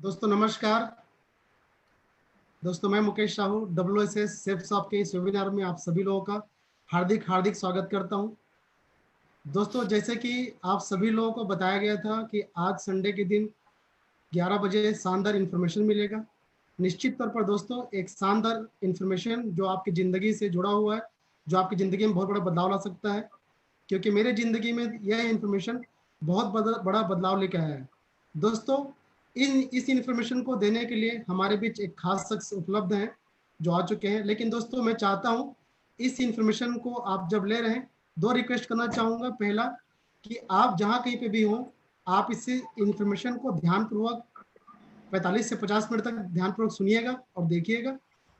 दोस्तों नमस्कार। दोस्तों मैं Mukesh Sahu WSS safe shop के इस वेबिनार में आप सभी लोगों का हार्दिक हार्दिक स्वागत करता हूं। दोस्तों जैसे कि आप सभी लोगों को बताया गया था कि आज संडे के दिन 11 बजे शानदार इन्फॉर्मेशन मिलेगा। निश्चित तौर पर दोस्तों एक शानदार इन्फॉर्मेशन जो आपकी ज़िंदगी से जुड़ा हुआ है, जो आपकी ज़िंदगी में बहुत बड़ा बदलाव ला सकता है, क्योंकि मेरे ज़िंदगी में यह इन्फॉर्मेशन बहुत बड़ा बदलाव लेकर आया है। दोस्तों इस इन्फॉर्मेशन को देने के लिए हमारे बीच एक खास शख्स उपलब्ध हैं जो आ चुके हैं। लेकिन दोस्तों मैं चाहता हूं इस इन्फॉर्मेशन को आप जब ले रहे हैं, दो रिक्वेस्ट करना चाहूँगा। पहला कि आप जहाँ कहीं पे भी हों, आप इस इन्फॉर्मेशन को ध्यानपूर्वक 45 से 50 मिनट तक ध्यानपूर्वक सुनिएगा और देखिएगा।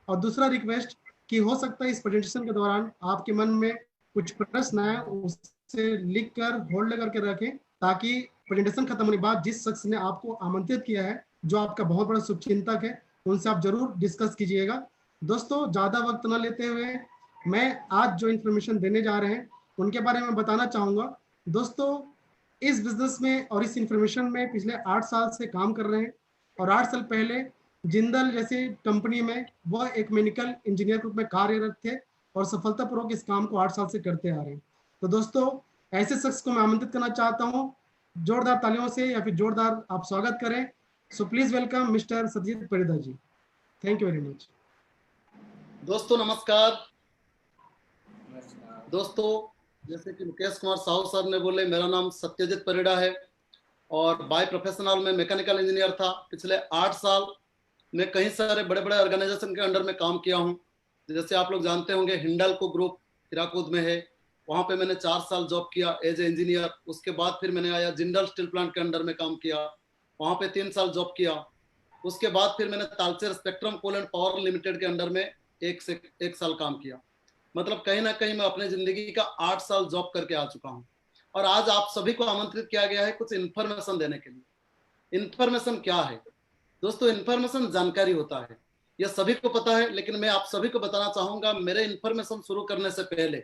और दूसरा रिक्वेस्ट कि हो सकता है इस प्रेजेंटेशन के दौरान आपके मन में कुछ प्रश्न आए, उससे लिख कर होल्ड करके रखें, ताकि प्रेजेंटेशन खत्म होने के बाद जिस शख्स ने आपको आमंत्रित किया है, जो आपका बहुत बड़ा शुभचिंतक है, उनसे आप जरूर डिस्कस कीजिएगा। दोस्तों ज़्यादा वक्त न लेते हुए मैं आज जो इन्फॉर्मेशन देने जा रहे हैं उनके बारे में बताना चाहूँगा। दोस्तों इस बिजनेस में और इस इन्फॉर्मेशन में पिछले 8 साल से काम कर रहे हैं और 8 साल पहले जिंदल जैसी कंपनी में वह एक मैकेनिकल इंजीनियर के रूप में कार्यरत थे और सफलतापूर्वक इस काम को 8 साल से करते आ रहे हैं। तो दोस्तों ऐसे शख्स को मैं आमंत्रित करना चाहता हूं, जोरदार तालियों से या फिर जोरदार आप स्वागत करें। So please welcome mister Satyajit Parida ji. Thank you very much. दोस्तों नमस्कार। दोस्तों जैसे कि मुकेश कुमार साहू सर ने बोले, मेरा नाम सत्यजीत परिड़ा है और बाय प्रोफेशनल में मैकेनिकल इंजीनियर था। पिछले 8 साल में कई सारे बड़े बड़े ऑर्गेनाइजेशन के अंडर में काम किया हूं। जैसे आप लोग जानते होंगे हिंडाल्को ग्रुप हीराकुद में है, वहां पे मैंने 4 साल जॉब किया एज ए इंजीनियर। उसके बाद फिर मैंने आया जिंदल स्टील प्लांट के अंडर में काम किया, वहां पे 3 साल जॉब किया। उसके बाद फिर मैंने Talcher spectrum coal and power limited के अंडर में 1 साल काम किया। मतलब कहीं ना कहीं मैं अपने जिंदगी का 8 साल जॉब करके आ चुका हूं और आज आप सभी को आमंत्रित किया गया है कुछ इन्फॉर्मेशन देने के लिए। इन्फॉर्मेशन क्या है दोस्तों? इन्फॉर्मेशन जानकारी होता है, यह सभी को पता है, लेकिन मैं आप सभी को बताना चाहूंगा मेरे इन्फॉर्मेशन शुरू करने से पहले,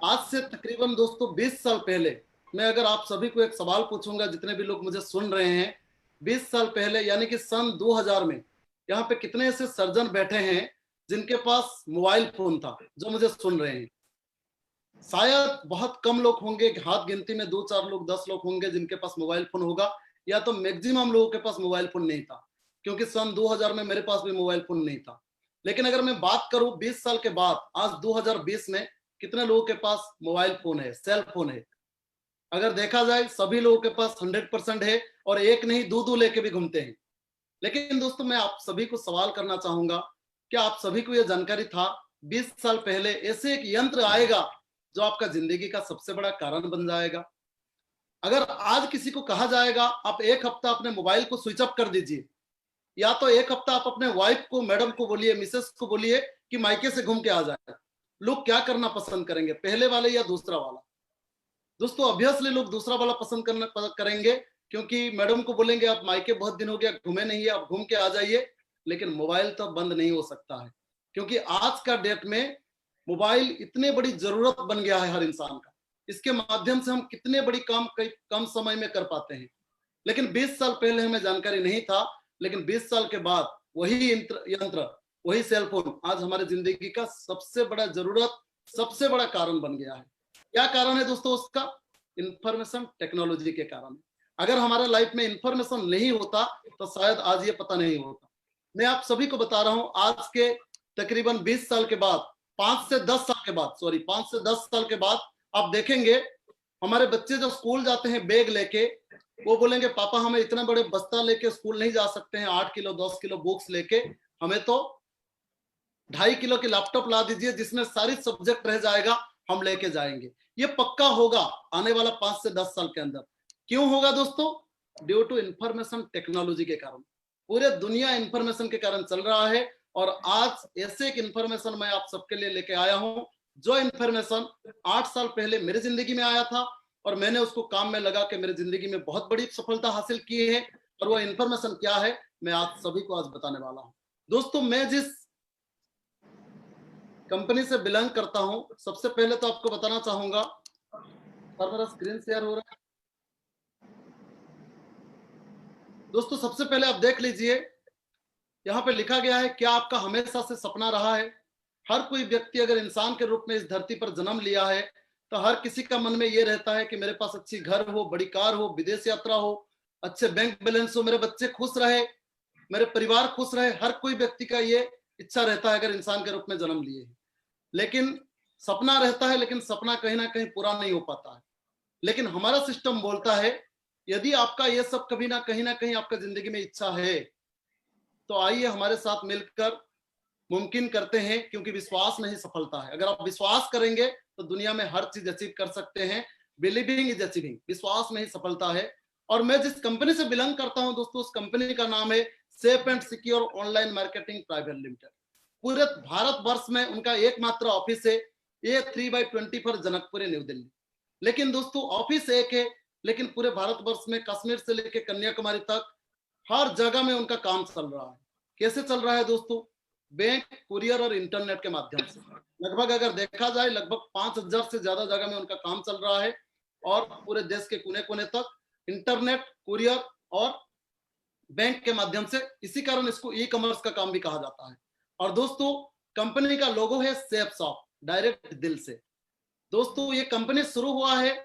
आज से तकरीबन दोस्तों 20 साल पहले, मैं अगर आप सभी को एक सवाल पूछूंगा, जितने भी लोग मुझे सुन रहे हैं, 20 साल पहले यानी कि सन 2000 में यहाँ पे कितने ऐसे सर्जन बैठे हैं जिनके पास मोबाइल फोन था जो मुझे सुन रहे हैं? शायद बहुत कम लोग होंगे, हाथ गिनती में 2-4 लोग, 10 लोग होंगे जिनके पास मोबाइल फोन होगा, या तो मैक्सिमम लोगों के पास मोबाइल फोन नहीं था, क्योंकि सन 2000 में मेरे पास भी मोबाइल फोन नहीं था। लेकिन अगर मैं बात करूं 20 साल के बाद, आज 2020 में कितने लोगों के पास मोबाइल फोन है, सेल फोन है? अगर देखा जाए सभी लोगों के पास 100% है और एक नहीं दो लेके भी घूमते हैं। लेकिन दोस्तों मैं आप सभी को सवाल करना चाहूंगा, क्या आप सभी को यह जानकारी था 20 साल पहले ऐसे एक यंत्र आएगा जो आपका जिंदगी का सबसे बड़ा कारण बन जाएगा? अगर आज किसी को कहा जाएगा आप 1 हफ्ता अपने मोबाइल को स्विच ऑफ कर दीजिए, या तो 1 हफ्ता आप अपने वाइफ को, मैडम को बोलिए, मिसेस को बोलिए कि मायके से घूम के आ जाए, लोग क्या करना पसंद करेंगे, पहले वाले या दूसरा वाला? दोस्तों ऑब्वियसली लोग दूसरा वाला पसंद करेंगे, क्योंकि मैडम को बोलेंगे आप मायके बहुत दिन हो गया घूमे नहीं है, आप घूम के आ जाइए। लेकिन मोबाइल तो बंद नहीं हो सकता है, क्योंकि आज का डेट में मोबाइल इतने बड़ी जरूरत बन गया है हर इंसान का। इसके माध्यम से हम कितने बड़ी काम कम समय में कर पाते हैं। लेकिन 20 साल पहले हमें जानकारी नहीं था, लेकिन 20 साल के बाद वही यंत्र, वही सेलफोन आज हमारे जिंदगी का सबसे बड़ा जरूरत, सबसे बड़ा कारण बन गया है। क्या कारण है दोस्तों उसका? इंफॉर्मेशन टेक्नोलॉजी के कारण। अगर हमारे लाइफ में इंफॉर्मेशन नहीं होता तो शायद आज ये पता नहीं होता। मैं आप सभी को बता रहा हूं, आज के तकरीबन 20 साल के बाद, 5 से 10 साल के बाद, सॉरी 5 से 10 साल के बाद आप देखेंगे हमारे बच्चे जो स्कूल जाते हैं बैग लेके, वो बोलेंगे पापा हमें इतना बड़े बस्ता लेके स्कूल नहीं जा सकते हैं, 8 किलो 10 किलो बुक्स लेके, हमें तो 2.5 किलो की लैपटॉप ला दीजिए जिसमें सारी सब्जेक्ट रह जाएगा, हम लेके जाएंगे। ये पक्का होगा आने वाला 5 से 10 साल के अंदर। क्यों होगा दोस्तों? ड्यू टू इंफॉर्मेशन टेक्नोलॉजी के कारण। पूरे दुनिया इंफॉर्मेशन के कारण चल रहा है और आज ऐसे एक इंफॉर्मेशन मैं आप सबके लिए लेके आया हूं, जो इंफॉर्मेशन 8 साल पहले मेरी जिंदगी में आया था और मैंने उसको काम में लगा के मेरी जिंदगी में बहुत बड़ी सफलता हासिल की है। और वो इंफॉर्मेशन क्या है मैं आप सभी को आज बताने वाला हूं। दोस्तों मैं जिस कंपनी से बिलोंग करता हूं, सबसे पहले तो आपको बताना चाहूंगा, सर मेरा स्क्रीन शेयर हो रहा है? दोस्तों सबसे पहले आप देख लीजिए, यहाँ पे लिखा गया है, क्या आपका हमेशा से सपना रहा है? हर कोई व्यक्ति अगर इंसान के रूप में इस धरती पर जन्म लिया है, तो हर किसी का मन में ये रहता है कि मेरे पास अच्छी घर हो, बड़ी कार हो, विदेश यात्रा हो, अच्छे बैंक बैलेंस हो, मेरे बच्चे खुश रहे, मेरे परिवार खुश रहे। हर कोई व्यक्ति का ये इच्छा रहता है अगर इंसान के रूप में जन्म लिए है। लेकिन सपना रहता है, लेकिन सपना कहीं ना कहीं पूरा नहीं हो पाता है। लेकिन हमारा सिस्टम बोलता है, यदि आपका ये सब कभी ना कहीं आपका जिंदगी में इच्छा है, तो आइए हमारे साथ मिलकर मुमकिन करते हैं, क्योंकि विश्वास नहीं सफलता है। अगर आप विश्वास करेंगे तो दुनिया में हर चीज अचीव कर सकते हैं। बिलीविंग इज अचीविंग, विश्वास में ही सफलता है। और मैं जिस कंपनी से बिलोंग करता हूं दोस्तों, उस कंपनी का नाम है safe and secure online marketing private limited. पूरे भारत वर्ष में उनका एकमात्र ऑफिस है, ये 3/24 जनकपुरी न्यू दिल्ली। लेकिन दोस्तों ऑफिस एक है, लेकिन पूरे भारतवर्ष में कश्मीर से लेकर कन्याकुमारी तक हर जगह में उनका काम चल रहा है। कैसे चल रहा है दोस्तों? बैंक, कुरियर और इंटरनेट के माध्यम से। लगभग अगर देखा जाए, लगभग 5000 से ज्यादा जगह में उनका काम चल रहा है, और पूरे देश के कोने कोने तक इंटरनेट, कुरियर और बैंक के माध्यम से। इसी कारण इसको ई कॉमर्स का काम भी कहा जाता है। और दोस्तों कंपनी का लोगो है सेफ शॉप, डायरेक्ट दिल से। दोस्तों ये कंपनी शुरू हुआ है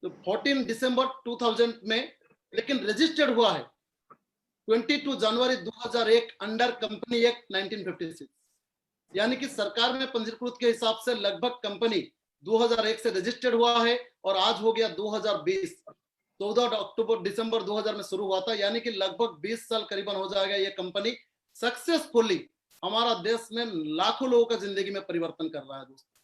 तो 14 दिसंबर 2000 में, लेकिन रजिस्टर्ड हुआ है 22 जनवरी 2001 अंडर कंपनी एक्ट 1956। यानी कि सरकार में पंजीकृत के हिसाब से लगभग कंपनी 2001 से रजिस्टर्ड हुआ है, और आज हो गया 2020। 14 अक्टूबर दिसंबर 2000 में शुरू हुआ था, यानी कि लगभग 20 साल करीबन हो जाएगा। ये कंपनी सक्सेसफुली हमारा देश में लाखों लोगों का जिंदगी में परिवर्तन कर रहा है दोस्तों।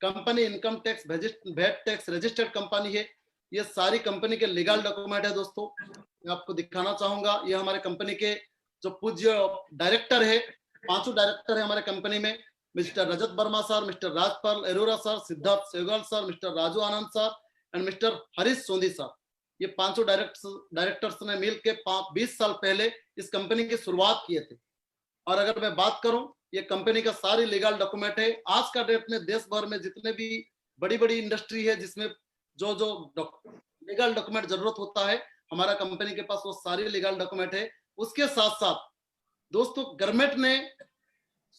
Company income tax, VAT tax registered company है। ये सारी कंपनी के लीगल डॉक्यूमेंट है दोस्तों, मैं आपको दिखाना चाहूंगा। ये हमारे कंपनी के जो पूज्य डायरेक्टर है, 5 डायरेक्टर है हमारे कंपनी में, mister Rajat Verma sir, mister Rajpal Arora sir, Siddharth Segwal sir, mister Raju Anand sir and mister Harish Sondhi sir. ये 5 डायरेक्टर्स ने मिलकर 20 साल पहले इस कंपनी की शुरुआत किए थे। और अगर मैं बात करूं, ये कंपनी का सारी लीगल डॉक्यूमेंट है। आज का डेट में देश भर में जितने भी बड़ी बड़ी इंडस्ट्री है, जिसमें जो जो लीगल डॉक्यूमेंट जरूरत होता है, हमारा कंपनी के पास वो सारी लीगल डॉक्यूमेंट है। उसके साथ साथ दोस्तों गवर्नमेंट ने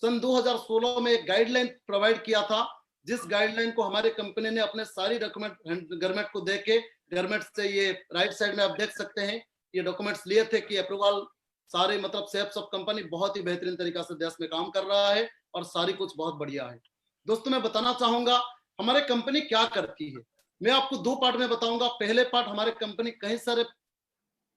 सन 2016 में एक गाइडलाइन प्रोवाइड किया था, जिस गाइडलाइन को हमारे कंपनी ने अपने सारी डॉक्यूमेंट गवर्नमेंट को देके, गवर्नमेंट से ये राइट साइड में आप देख सकते हैं, ये डॉक्यूमेंट्स लिए थे कि अप्रूवल सारे, मतलब सेफ सब कंपनी बहुत ही बेहतरीन तरीका से देश में काम कर रहा है, और सारी कुछ बहुत बढ़िया है। दोस्तों मैं बताना चाहूंगा हमारे कंपनी क्या करती है। मैं आपको 2 पार्ट में बताऊंगा। पहले पार्ट, हमारे कंपनी कई सारे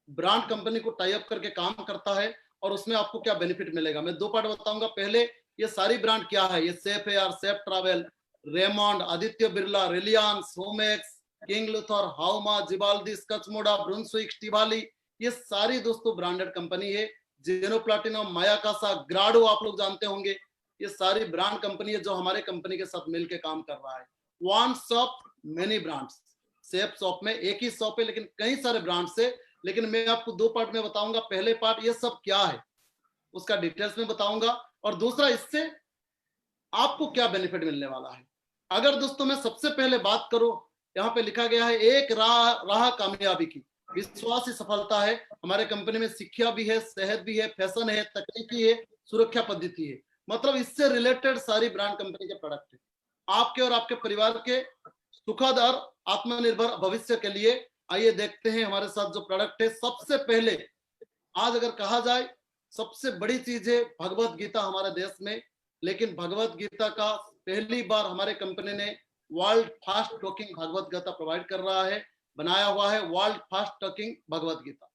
ब्रांड कंपनी को टाई अप करके काम करता है, और उसमें आपको क्या बेनिफिट मिलेगा। मैं 2 पार्ट बताऊंगा। पहले ये सारी ब्रांड क्या है, ये safe air, safe travel, Raymond, Aditya Birla, Reliance, होमेक्स, किंग लूथर, हाउमा, जिबाल्दी, स्कचमोडा, ब्रुंसविक, स्टिवाली, ये सारी दोस्तों ब्रांडेड कंपनी है। जेनो प्लैटिनम, मायाकासा, ग्राडो आप लोग जानते होंगे। ये सारी ब्रांड कंपनी है जो हमारे कंपनी के साथ मिलकर काम कर रहा है। One shop many brands, safe shop में एक ही शॉप है, लेकिन कई सारे ब्रांड्स है। लेकिन मैं आपको 2 पार्ट में बताऊंगा। पहले पार्ट ये सब क्या है उसका डिटेल्स में बताऊंगा, और दूसरा इससे आपको क्या बेनिफिट मिलने वाला है। अगर दोस्तों मैं सबसे पहले बात करूं, यहाँ पे लिखा गया है एक राह कामयाबी की, विश्वास ही सफलता है। हमारे कंपनी में शिक्षा भी है, सेहत भी है, फैशन है, तकनीकी है, सुरक्षा पद्धति है। मतलब इससे रिलेटेड सारी ब्रांड कंपनी के प्रोडक्ट है, आपके और आपके परिवार के सुखद और आत्मनिर्भर भविष्य के लिए। आइए देखते हैं हमारे साथ जो प्रोडक्ट है। सबसे पहले आज अगर कहा जाए, सबसे बड़ी चीज है भगवत गीता हमारे देश में। लेकिन भगवत गीता का पहली बार हमारे कंपनी ने world fast talking Bhagavad Gita provide कर रहा है, बनाया हुआ है world fast talking Bhagavad Gita.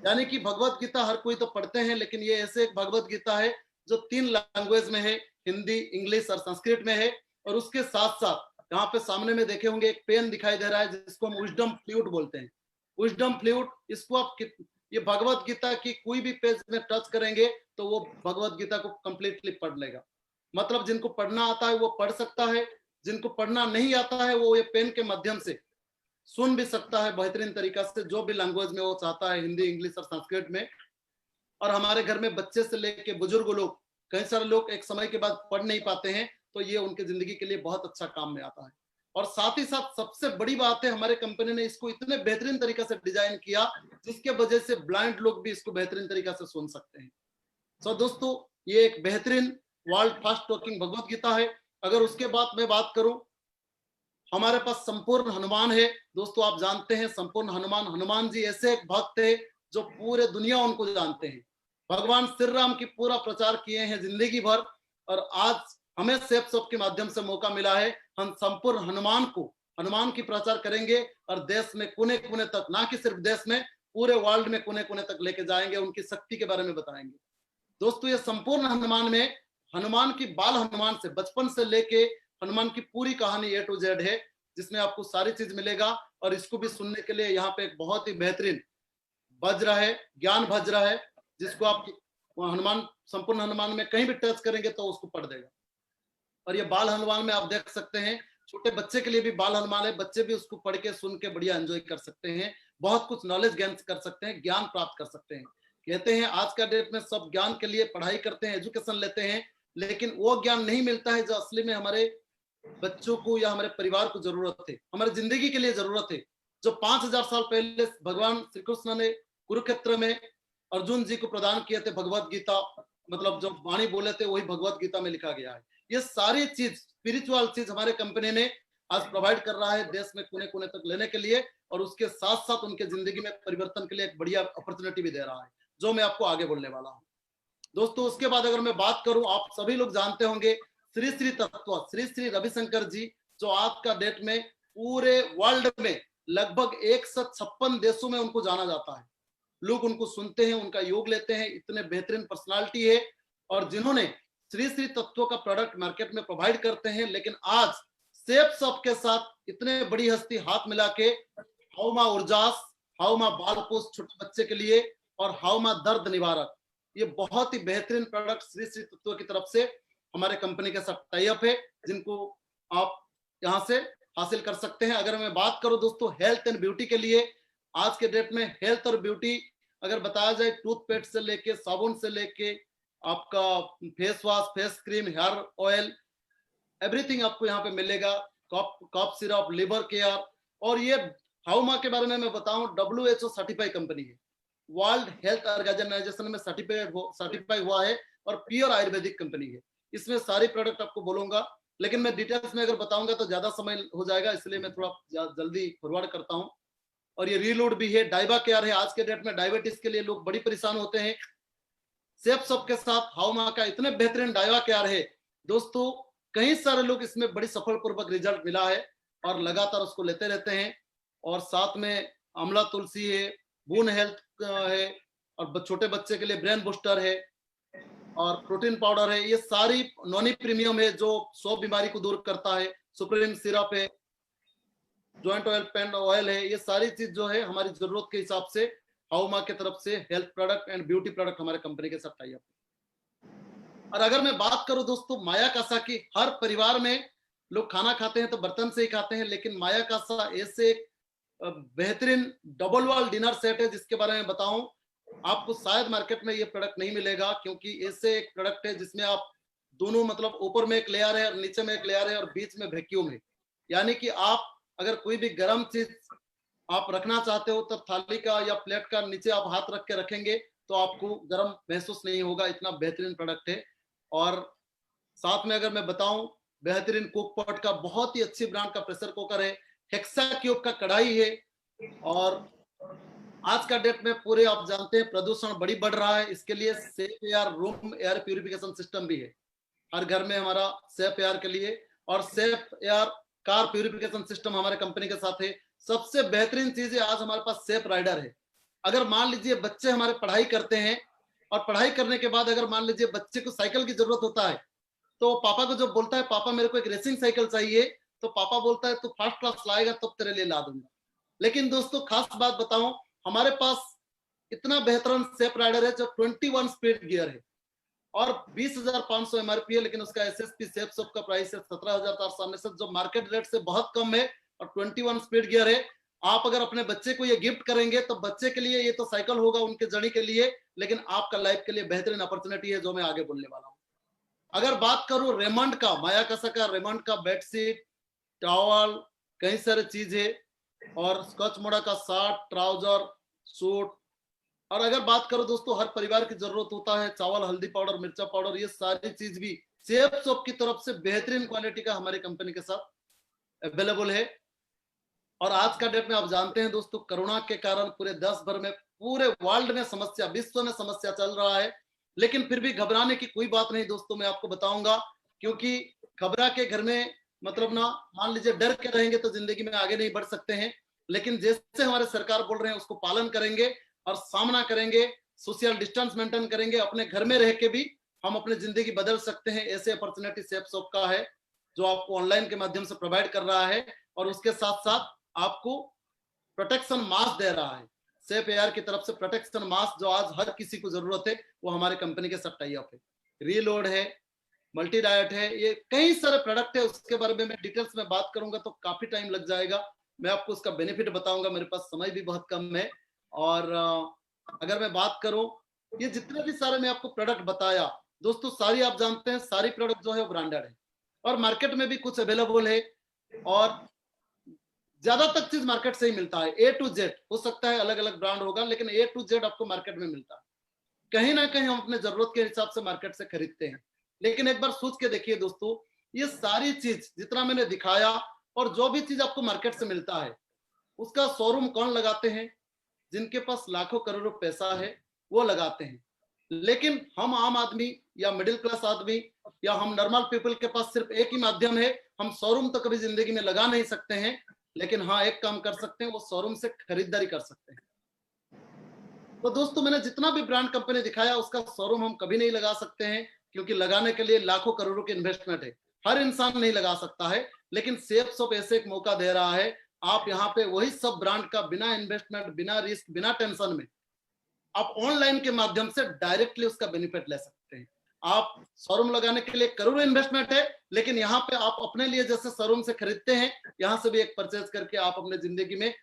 यानी कि भगवत गीता हर कोई तो पढ़ते हैं, लेकिन ये ऐसे एक भगवत गीता है जो 3 लैंग्वेज में है, हिंदी, इंग्लिश और संस्कृत में है। और उसके साथ साथ यहाँ पे सामने में देखे होंगे एक पेन दिखाई दे रहा है, जिसको हम विजडम फ्लूट बोलते हैं। विजडम फ्लूट, इसको आप ये भगवत गीता की कोई भी पेज में टच करेंगे तो वो भगवत गीता को कंप्लीटली पढ़ लेगा। मतलब जिनको पढ़ना आता है वो पढ़ सकता है, जिनको पढ़ना नहीं आता है वो ये पेन के माध्यम से सुन भी सकता है बेहतरीन तरीका से, जो भी लैंग्वेज में वो चाहता है, हिंदी, इंग्लिश और संस्कृत में। और हमारे घर में बच्चे से लेके बुजुर्ग लोग, कई सारे लोग एक समय के बाद पढ़ नहीं पाते हैं, तो ये उनके जिंदगी के लिए बहुत अच्छा काम में आता है। और साथ ही साथ सबसे बड़ी बात है, हमारे कंपनी ने इसको इतने बेहतरीन तरीके से डिजाइन किया जिसके वजह से ब्लाइंड लोग भी इसको बेहतरीन तरीके से सुन सकते हैं। सो दोस्तों, ये एक बेहतरीन world fast talking Bhagavad Gita है। अगर उसके बाद मैं बात करूं, हमारे पास संपूर्ण हनुमान है। दोस्तों आप जानते हैं संपूर्ण हनुमान, हनुमान जी ऐसे एक भक्त है जो पूरे दुनिया उनको जानते हैं। भगवान श्री राम की पूरा प्रचार किए हैं जिंदगी भर, और आज हमें सेफ शॉप के माध्यम से मौका मिला है, हम संपूर्ण हनुमान की प्रचार करेंगे और देश में कोने कोने तक, ना कि सिर्फ देश में, पूरे वर्ल्ड में कोने कोने तक लेके जाएंगे, उनकी शक्ति के बारे में बताएंगे। दोस्तों ये संपूर्ण हनुमान में हनुमान की बाल हनुमान से बचपन से लेके हनुमान की पूरी कहानी A to Z है, जिसमें आपको सारी चीज मिलेगा। और इसको भी सुनने के लिए यहाँ पे एक बहुत ही बेहतरीन वज्र है, ज्ञान वज्र है, जिसको आप हनुमान, संपूर्ण हनुमान में कहीं भी टच करेंगे तो उसको पढ़ देगा। और ये बाल हनुमान में आप देख सकते हैं, छोटे बच्चे के लिए भी बाल हनुमान है, बच्चे भी उसको पढ़ के सुन के बढ़िया एंजॉय कर सकते हैं, बहुत कुछ नॉलेज गेन कर सकते हैं, ज्ञान प्राप्त कर सकते हैं। कहते हैं आज का डेट में सब ज्ञान के लिए पढ़ाई करते हैं, एजुकेशन लेते हैं, लेकिन वो ज्ञान नहीं मिलता है जो असली में हमारे बच्चों को या हमारे परिवार को जरूरत है, हमारी जिंदगी के लिए जरूरत है। जो 5000 साल पहले भगवान श्री कृष्ण ने कुरुक्षेत्र में अर्जुन जी को प्रदान किए थे भगवत गीता, मतलब जो वाणी बोले थे वही भगवत गीता में लिखा गया है। ये सारी चीज, स्पिरिचुअल चीज हमारे कंपनी ने आज प्रोवाइड कर रहा है देश में कोने कोने तक लेने के लिए, और उसके साथ साथ उनके जिंदगी में परिवर्तन के लिए एक बढ़िया अपॉर्चुनिटी भी दे रहा है, जो मैं आपको आगे बोलने वाला हूँ। दोस्तों उसके बाद अगर मैं बात करूं, आप सभी लोग जानते होंगे श्री श्री तत्व, श्री श्री रविशंकर जी, जो आज का डेट में पूरे वर्ल्ड में लगभग 156 देशों में उनको जाना जाता है। लोग उनको सुनते हैं, उनका योग लेते हैं, इतने बेहतरीन पर्सनालिटी है, और जिन्होंने श्री श्री तत्व का प्रोडक्ट मार्केट में प्रोवाइड करते हैं। लेकिन आज सेफ शॉप के साथ इतने बड़ी हस्ती हाथ मिला के हाउमा उर्जास, हाउमा बालपोष छोटे बच्चे के लिए, और हाउमा दर्द निवारक, ये बहुत ही बेहतरीन प्रोडक्ट श्री श्री तत्व की तरफ से हमारे कंपनी के साथ टाई अप है, जिनको आप यहां से हासिल कर सकते हैं। अगर मैं बात करूं दोस्तों हेल्थ एंड ब्यूटी के लिए, आज के डेट में हेल्थ और ब्यूटी अगर बताया जाए, टूथपेस्ट से लेके साबुन से लेके आपका face wash, face cream, hair oil, everything आपको यहाँ पे मिलेगा। कॉप सिरप, लिवर केयर, और ये हाउमा के बारे में मैं बताऊं, WHO सर्टिफाइड कंपनी है, वर्ल्ड हेल्थ ऑर्गेनाइजेशन में सर्टिफाई हुआ है, और प्योर आयुर्वेदिक कंपनी है। इसमें सारी प्रोडक्ट आपको बोलूंगा, लेकिन मैं डिटेल्स में अगर बताऊंगा तो ज्यादा समय हो जाएगा, इसलिए मैं थोड़ा जल्दी फॉरवर्ड करता हूं। और ये रीलोड भी है, डाइबा केयर है। आज के डेट में डायबिटीज के लिए लोग बड़ी परेशान होते हैं, सेफ शॉप के साथ हाउमा का इतने बेहतरीन डाइबा केयर है दोस्तों, कई सारे लोग इसमें बड़ी सफलपूर्वक रिजल्ट मिला है और लगातार उसको लेते रहते हैं। और साथ में आंवला तुलसी है, बून हेल्थ है, और छोटे बच्चे के लिए ब्रेन बूस्टर है, और प्रोटीन पाउडर है। ये सारी नॉनी प्रीमियम है जो 100 बीमारी को दूर करता है। सुप्रीम सिरप है, जॉइंट ऑयल, पेन ऑयल है। ये सारी चीज जो है हमारी जरूरत के हिसाब से हाउमा की तरफ से health product and beauty product हमारे कंपनी के साथ टाई अप। और अगर मैं बात करूं दोस्तों माया कासा की, हर परिवार में लोग खाना खाते हैं तो बर्तन से ही खाते हैं, लेकिन माया कासा ऐसे एक बेहतरीन डबल वॉल डिनर सेट है जिसके बारे में बताऊं, आपको शायद मार्केट में ये प्रोडक्ट नहीं मिलेगा, क्योंकि ऐसे एक प्रोडक्ट है जिसमें आप दोनों, मतलब ऊपर में एक लेयर है और नीचे में एक लेयर है और बीच में वैक्यूम है। यानी कि आप अगर कोई भी गर्म चीज आप रखना चाहते हो तो थाली का या प्लेट का नीचे आप हाथ रख के रखेंगे तो आपको गर्म महसूस नहीं होगा। इतना बेहतरीन प्रोडक्ट है। और साथ में अगर मैं बताऊं, बेहतरीन कुक पॉट का बहुत ही अच्छी ब्रांड का प्रेशर कुकर है, हेक्सा क्यूब का कढ़ाई है। और आज का डेट में पूरे आप जानते हैं प्रदूषण बड़ी बढ़ रहा है, इसके लिए safe air room air purification system भी है हर घर में हमारा सेफ एयर के लिए। और safe air car purification system हमारे कंपनी के साथ है। सबसे बेहतरीन चीज है आज हमारे पास सेफ राइडर है। अगर मान लीजिए बच्चे हमारे पढ़ाई करते हैं और पढ़ाई करने के बाद अगर मान लीजिए बच्चे को साइकिल की जरूरत होता है, तो पापा को जब बोलता है पापा मेरे को एक रेसिंग साइकिल चाहिए, तो पापा बोलता है तू फर्स्ट क्लास लाएगा तब तेरे लिए ला दूंगा। लेकिन दोस्तों खास बात बताऊं, हमारे पास इतना बेहतरीन सेफ राइडर है जो 21 स्पीड गियर है और 20,500 एमआरपी है, लेकिन उसका एसएसपी सेफ शॉप का प्राइस है 17,400, जो मार्केट रेट से बहुत कम है और 21 स्पीड गियर है। आप अगर अपने बच्चे को ये गिफ्ट करेंगे तो बच्चे के लिए ये तो साइकिल होगा उनके जर्नी के लिए, लेकिन आपका लाइफ के लिए बेहतरीन अपॉर्चुनिटी है जो मैं आगे बोलने वाला हूँ। अगर बात करूं रेमंड का, माया कासा का रेमंड का बेडशीट, टॉवल, कई सारे चीज है, और स्कॉच मोड़ा का शर्ट, ट्राउजर, सूट। और अगर बात करो दोस्तों, हर परिवार की जरूरत होता है चावल, हल्दी पाउडर, मिर्चा पाउडर, ये सारी चीज भी सेफ शॉप की तरफ से बेहतरीन क्वालिटी का हमारी कंपनी के साथ अवेलेबल है। और आज का डेट में आप जानते हैं दोस्तों, कोरोना के कारण पूरे देश भर में, पूरे वर्ल्ड में समस्या, विश्व में समस्या चल रहा है, लेकिन फिर भी घबराने की कोई बात नहीं दोस्तों, मैं आपको बताऊंगा। क्योंकि घबरा के घर में मतलब ना, मान लीजिए डर के रहेंगे तो जिंदगी में आगे नहीं बढ़ सकते हैं। लेकिन जैसे हमारे सरकार बोल रहे हैं उसको पालन करेंगे और सामना करेंगे, सोशल डिस्टेंस मेंटेन करेंगे, अपने घर में रह के भी हम अपनी जिंदगी बदल सकते हैं। ऐसे अपॉर्चुनिटी सेफ शॉप का है जो आपको ऑनलाइन के माध्यम से प्रोवाइड कर रहा है, और उसके साथ साथ आपको प्रोटेक्शन मास्क दे रहा है। सेफ एयर की तरफ से प्रोटेक्शन मास्क जो आज हर किसी को जरूरत है, वो हमारे कंपनी के साथ टाई अप है। रीलोड है, मल्टी डाइट है, ये कई सारे प्रोडक्ट है, उसके बारे में मैं डिटेल्स में बात करूंगा तो काफी टाइम लग जाएगा। मैं आपको उसका बेनिफिट बताऊंगा, मेरे पास समय भी बहुत कम है। और अगर मैं बात करूं, ये जितने भी सारे मैं आपको प्रोडक्ट बताया दोस्तों, सारी आप जानते हैं, सारी प्रोडक्ट जो है वो ब्रांडेड है, और मार्केट में भी कुछ अवेलेबल है, और ज्यादातर चीज मार्केट से ही मिलता है। ए टू जेड, हो सकता है अलग अलग ब्रांड होगा, लेकिन ए टू जेड आपको मार्केट में मिलता है। कहीं ना कहीं हम अपने जरूरत के हिसाब से मार्केट से खरीदते हैं, लेकिन एक बार सोच के देखिए दोस्तों, ये सारी चीज जितना मैंने दिखाया, और जो भी चीज आपको मार्केट से मिलता है, उसका शोरूम कौन लगाते हैं? जिनके पास लाखों करोड़ों पैसा है वो लगाते हैं। लेकिन हम आम आदमी या मिडिल क्लास आदमी या हम नॉर्मल पीपल के पास सिर्फ एक ही माध्यम है, हम शोरूम तो कभी जिंदगी में लगा नहीं सकते हैं, लेकिन हाँ एक काम कर सकते हैं, वो शोरूम से खरीदारी कर सकते हैं। तो दोस्तों, मैंने जितना भी ब्रांड कंपनी दिखाया उसका शोरूम हम कभी नहीं लगा सकते हैं, क्योंकि लगाने के लिए लाखों करोड़ों की इन्वेस्टमेंट है, हर इंसान नहीं लगा सकता है। लेकिन सेफ शॉप ऐसे एक मौका दे रहा है, आप यहाँ पे वही सब ब्रांड का बिना इन्वेस्टमेंट, बिना रिस्क, बिना टेंशन में आप ऑनलाइन के माध्यम से डायरेक्टली उसका बेनिफिट ले सकते हैं। आप शोरूम लगाने के लिए करोड़ों इन्वेस्टमेंट है, लेकिन यहाँ पे आप अपने लिए जैसे शोरूम से खरीदते हैं, यहाँ से भी एक परचेज करके आप अपने जिंदगी में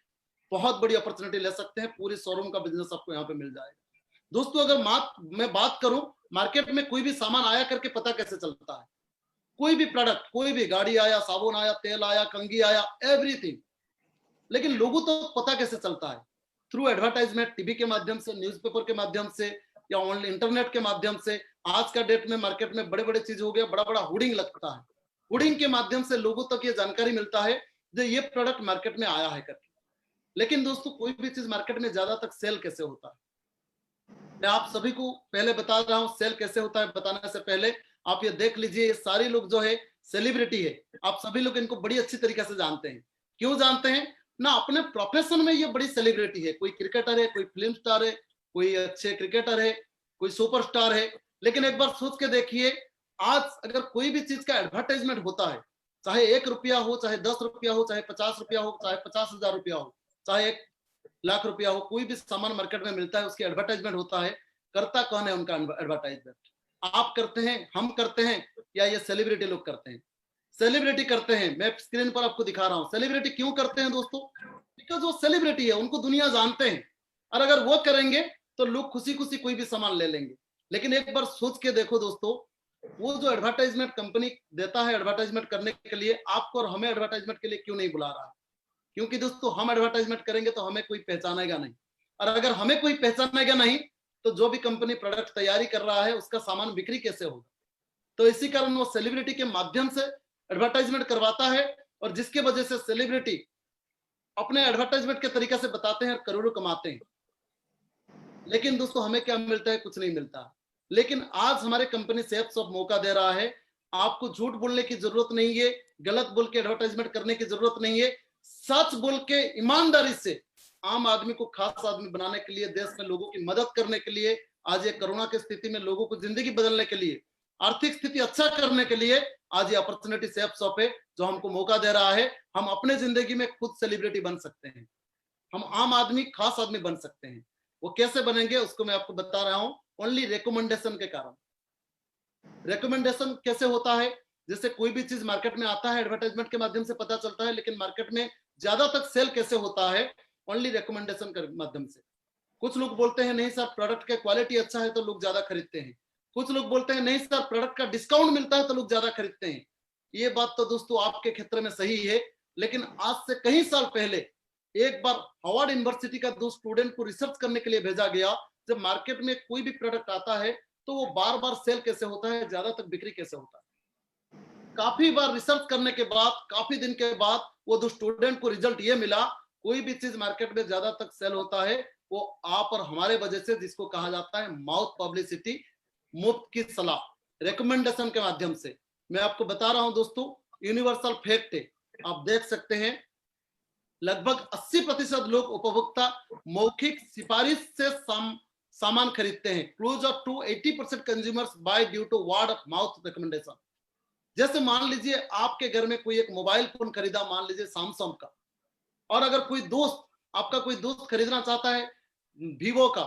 बहुत बड़ी अपॉर्चुनिटी ले सकते हैं। पूरी शोरूम का बिजनेस आपको यहाँ पे मिल जाएगा। दोस्तों, अगर मैं बात करूं, मार्केट में कोई भी सामान आया करके पता कैसे चलता है? कोई भी प्रोडक्ट, कोई भी गाड़ी आया, साबुन आया, तेल आया, कंघी आया, एवरीथिंग, लेकिन लोगों तो पता कैसे चलता है? थ्रू एडवर्टाइजमेंट, टीवी के माध्यम से, न्यूज़पेपर के माध्यम से, या ऑनलाइन इंटरनेट के माध्यम से। आज का डेट में मार्केट में बड़े बड़े चीज हो गया, बड़ा बड़ा होर्डिंग लगता है, होर्डिंग के माध्यम से लोगों तक ये जानकारी मिलता है जो ये प्रोडक्ट मार्केट में आया है करके। लेकिन दोस्तों, कोई भी चीज मार्केट में ज्यादा तक सेल कैसे होता है, मैं आप सभी को पहले बता रहा हूं। सेल कैसे होता है बताने से पहले आप ये देख लीजिए, ये सारे लोग जो है सेलिब्रिटी है, आप सभी लोग इनको बड़ी अच्छी तरीके से जानते हैं। क्यों जानते हैं ना? अपने प्रोफेशन में ये बड़ी सेलिब्रिटी है, कोई क्रिकेटर है, कोई फिल्म स्टार है, कोई अच्छे क्रिकेटर है, कोई सुपरस्टार है। लेकिन एक बार सोच के देखिए, आज अगर कोई भी चीज का एडवर्टाइजमेंट होता है, चाहे 1 रुपया हो, चाहे 10 रुपया हो, चाहे 50 रुपया हो, चाहे 50,000 रुपया हो, चाहे 1 लाख रुपया हो, कोई भी सामान मार्केट में मिलता है, उसकी एडवर्टाइजमेंट होता है। करता कौन है उनका एडवर्टाइजमेंट? आप करते हैं, हम करते हैं, या ये सेलिब्रिटी लोग करते हैं? सेलिब्रिटी करते हैं। मैं स्क्रीन पर आपको दिखा रहा हूं। सेलिब्रिटी क्यों करते हैं दोस्तों? बिकॉज वो सेलिब्रिटी है, उनको दुनिया जानते हैं, और अगर वो करेंगे तो लोग खुशी खुशी कोई भी सामान ले लेंगे। लेकिन एक बार सोच के देखो दोस्तों, वो जो एडवर्टाइजमेंट कंपनी देता है एडवर्टाइजमेंट करने के लिए, आपको और हमें एडवर्टाइजमेंट के लिए क्यों नहीं बुला रहा है? क्योंकि दोस्तों, हम एडवर्टाइजमेंट करेंगे तो हमें कोई पहचानेगा नहीं, और अगर हमें कोई पहचानेगा नहीं तो जो भी कंपनी प्रोडक्ट तैयारी कर रहा है उसका सामान बिक्री कैसे होगा? तो इसी कारण वो सेलिब्रिटी के माध्यम से एडवर्टाइजमेंट करवाता है, और जिसके वजह से सेलिब्रिटी अपने एडवर्टाइजमेंट के तरीके से बताते हैं और करोड़ों कमाते हैं। लेकिन दोस्तों, हमें क्या मिलता है? कुछ नहीं मिलता। लेकिन आज हमारे कंपनी सेफ शॉप मौका दे रहा है, आपको झूठ बोलने की जरूरत नहीं है, गलत बोल के एडवर्टाइजमेंट करने की जरूरत नहीं है। सच बोल के ईमानदारी से आम आदमी को खास आदमी बनाने के लिए, देश में लोगों की मदद करने के लिए, आज ये कोरोना की स्थिति में लोगों को जिंदगी बदलने के लिए, आर्थिक स्थिति अच्छा करने के लिए आज ये अपॉर्चुनिटी सेफ शॉप है जो हमको मौका दे रहा है। हम अपने जिंदगी में खुद सेलिब्रिटी बन सकते हैं, हम आम आदमी, खास आदमी बन सकते हैं। वो कैसे बनेंगे उसको मैं आपको बता रहा हूं, ओनली रिकमेंडेशन के कारण। रिकमेंडेशन कैसे होता है? जैसे कोई भी चीज मार्केट में आता है, एडवर्टाइजमेंट के माध्यम से पता चलता है, लेकिन मार्केट में ज्यादा तक सेल कैसे होता है? ओनली रिकमेंडेशन के माध्यम से। कुछ लोग बोलते हैं नहीं सर, प्रोडक्ट का क्वालिटी अच्छा है तो लोग ज्यादा खरीदते हैं। कुछ लोग बोलते हैं नहीं सर, प्रोडक्ट का डिस्काउंट मिलता है तो लोग ज्यादा खरीदते हैं। ये बात तो दोस्तों आपके क्षेत्र में सही है, लेकिन आज से कई साल पहले एक बार हार्वर्ड यूनिवर्सिटी का 2 स्टूडेंट को रिसर्च करने के लिए भेजा गया। जब मार्केट में कोई भी प्रोडक्ट आता है तो वो बार बार सेल कैसे होता है, ज्यादा तक बिक्री कैसे होता है। काफी बार रिसर्च करने के बाद, काफी दिन के बाद वो 2 स्टूडेंट को रिजल्ट ये मिला, कोई भी चीज मार्केट में ज्यादा तक सेल होता है वो आप और हमारे वजह से, जिसको कहा जाता है माउथ पब्लिसिटी, मुफ्त की सलाह, रिकमेंडेशन के माध्यम से। मैं आपको बता रहा हूं दोस्तों, यूनिवर्सल फैक्ट है, आप देख सकते हैं लगभग 80% लोग उपभोक्ता मौखिक सिफारिश से सामान खरीदते हैं। Closer to 80% consumers buy due to word of mouth recommendation. जैसे मान लीजिए आपके घर में कोई एक मोबाइल फोन खरीदा, मान लीजिए सैमसंग का, और अगर कोई दोस्त, आपका कोई दोस्त खरीदना चाहता है वीवो का,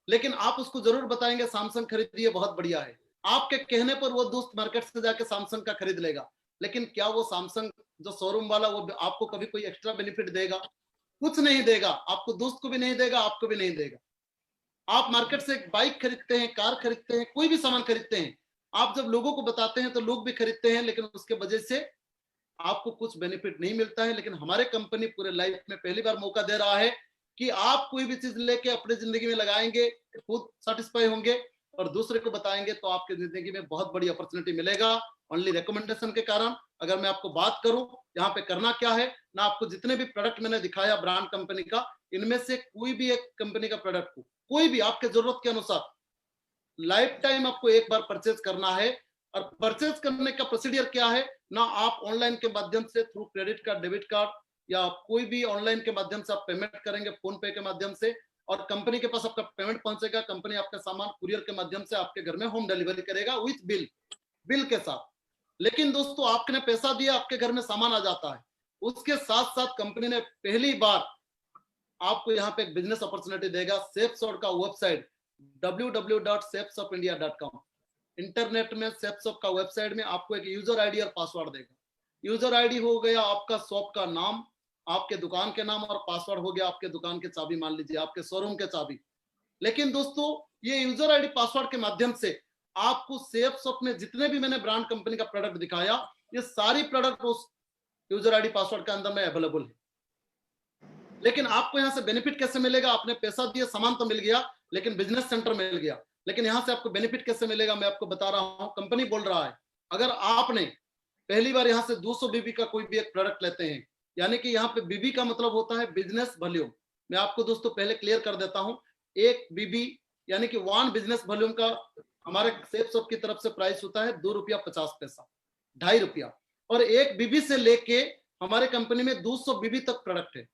लेकिन आप उसको जरूर बताएंगे सैमसंग खरीदिए, बहुत बढ़िया है। आपके कहने पर वो दोस्त मार्केट से जाके सैमसंग का खरीद लेगा, लेकिन क्या वो सैमसंग जो शोरूम वाला वो आपको कभी कोई एक्स्ट्रा बेनिफिट देगा? कुछ नहीं देगा, आपको दोस्त को भी नहीं देगा, आपको भी नहीं देगा। आप मार्केट से एक बाइक खरीदते हैं, कार खरीदते हैं, कोई भी सामान खरीदते हैं, आप जब लोगों को बताते हैं तो लोग भी खरीदते हैं, लेकिन उसके वजह से आपको कुछ बेनिफिट नहीं मिलता है। लेकिन हमारे कंपनी पूरे लाइफ में पहली बार मौका दे रहा है कि आप कोई भी चीज लेके अपनी जिंदगी में लगाएंगे, खुद सेटिस्फाई होंगे और दूसरे को बताएंगे तो आपकी जिंदगी में बहुत बड़ी अपॉर्चुनिटी मिलेगा, ओनली रिकमेंडेशन के कारण। अगर मैं आपको बात करूं यहाँ पे करना क्या है ना, आपको जितने भी प्रोडक्ट मैंने दिखाया ब्रांड कंपनी का, इनमें से कोई भी एक कंपनी का प्रोडक्ट को, कोई भी आपके जरूरत के अनुसार लाइफ टाइम आपको एक बार परचेज करना है। और परचेज करने का प्रोसीडियर क्या है ना, आप ऑनलाइन के माध्यम से through credit card, debit card या कोई भी ऑनलाइन के माध्यम से आप पेमेंट करेंगे, फोन पे के माध्यम से, और कंपनी के पास आपका पेमेंट पहुंचेगा। कंपनी आपका सामान कुरियर के माध्यम से आपके घर में होम डिलीवरी करेगा विथ बिल के साथ। लेकिन दोस्तों आपने पैसा दिया, आपके घर में सामान आ जाता है, उसके साथ साथ कंपनी ने पहली बार आपको यहाँ पे एक बिजनेस अपॉर्चुनिटी देगा। सेफसॉफ्ट का वेबसाइट www.safesoftindia.com, इंटरनेट में सेफसॉफ्ट का वेबसाइट में आपको एक यूजर आईडी और पासवर्ड देगा। यूजर आईडी हो गया आपका शॉप का नाम, आपके दुकान के नाम, और पासवर्ड हो गया आपके दुकान के चाबी, मान लीजिए आपके शोरूम के चाबी। लेकिन दोस्तों ये यूजर आईडी पासवर्ड के माध्यम से आपको सेफसॉफ्ट में जितने भी मैंने ब्रांड कंपनी का प्रोडक्ट दिखाया, ये सारी प्रोडक्ट उस यूजर आईडी पासवर्ड के अंदर में अवेलेबल है। लेकिन आपको यहाँ से बेनिफिट कैसे मिलेगा? आपने पैसा दिया, सामान तो मिल गया, लेकिन बिजनेस सेंटर मिल गया, लेकिन यहाँ से आपको बेनिफिट कैसे मिलेगा मैं आपको बता रहा हूँ। कंपनी बोल रहा है अगर आपने पहली बार यहाँ से 200 बीबी का कोई भी एक प्रोडक्ट लेते हैं, यानी कि यहाँ पे बीबी का मतलब होता है बिजनेस वॉल्यूम। मैं आपको दोस्तों पहले क्लियर कर देता हूँ, एक बीबी यानी कि 1 बिजनेस वॉल्यूम का हमारे सेफसॉफ्ट की तरफ से प्राइस होता है 2 रुपया 50 पैसा, 2.5 रुपया। और एक बीबी से लेके हमारे कंपनी में 200 बीबी तक प्रोडक्ट है।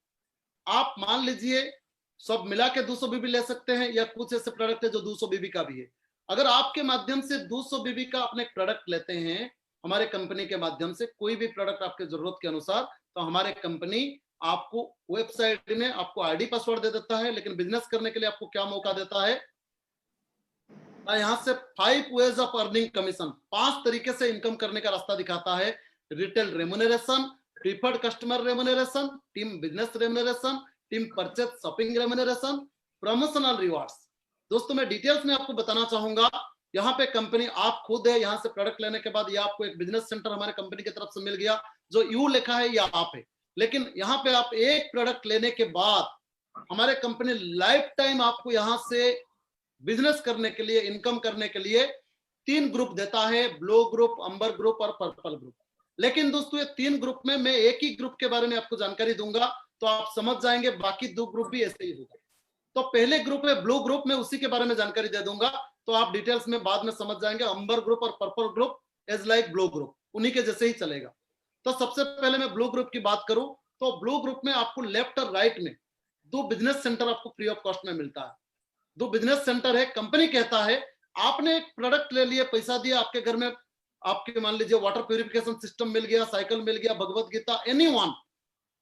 आप मान लीजिए सब मिला के 200 बीबी ले सकते हैं, या कुछ ऐसे प्रोडक्ट है जो 200 बीबी का भी है। अगर आपके माध्यम से 200 बीबी का अपने प्रोडक्ट लेते हैं हमारे कंपनी के माध्यम से, कोई भी प्रोडक्ट आपके जरूरत के अनुसार, तो हमारे कंपनी आपको वेबसाइट में आपको आईडी पासवर्ड दे देता है। लेकिन बिजनेस करने के लिए आपको क्या मौका देता है, यहाँ से 5 वेज ऑफ अर्निंग कमीशन, 5 तरीके से इनकम करने का रास्ता दिखाता है। Retail remuneration, preferred customer remuneration, team business remuneration, team purchase shopping remuneration, promotional rewards. दोस्तों मैं डिटेल्स में आपको बताना चाहूंगा, यहाँ पे कंपनी आप खुद है, यहाँ से प्रोडक्ट लेने के बाद ये आपको एक बिजनेस सेंटर हमारे कंपनी की तरफ से मिल गया, जो यू लिखा है या आप है। लेकिन यहाँ पे आप एक प्रोडक्ट लेने के बाद हमारे कंपनी लाइफ टाइम आपको यहाँ से बिजनेस करने के लिए, इनकम करने के लिए 3 ग्रुप देता है, ब्लू ग्रुप, अंबर ग्रुप और पर्पल ग्रुप। लेकिन दोस्तों ये 3 ग्रुप में मैं एक ही ग्रुप के बारे में आपको जानकारी दूंगा, तो आप समझ जाएंगे बाकी 2 ग्रुप भी ऐसे ही होगा। तो पहले ग्रुप है ब्लू ग्रुप, में उसी के बारे में जानकारी दे दूंगा, तो आप डिटेल्स में बाद में समझ जाएंगे। अंबर ग्रुप और purple group is like blue group, उन्हीं के जैसे ही चलेगा। तो सबसे पहले मैं ब्लू ग्रुप की बात करूं, तो ब्लू ग्रुप में आपको लेफ्ट और राइट में 2 बिजनेस सेंटर आपको फ्री ऑफ कॉस्ट में मिलता है। 2 बिजनेस सेंटर है। कंपनी कहता है आपने एक प्रोडक्ट ले लिया, पैसा दिया, आपके घर में आपके मान लीजिए वाटर प्यूरिफिकेशन सिस्टम मिल गया, साइकिल मिल गया, भगवत गीता, एनीवन,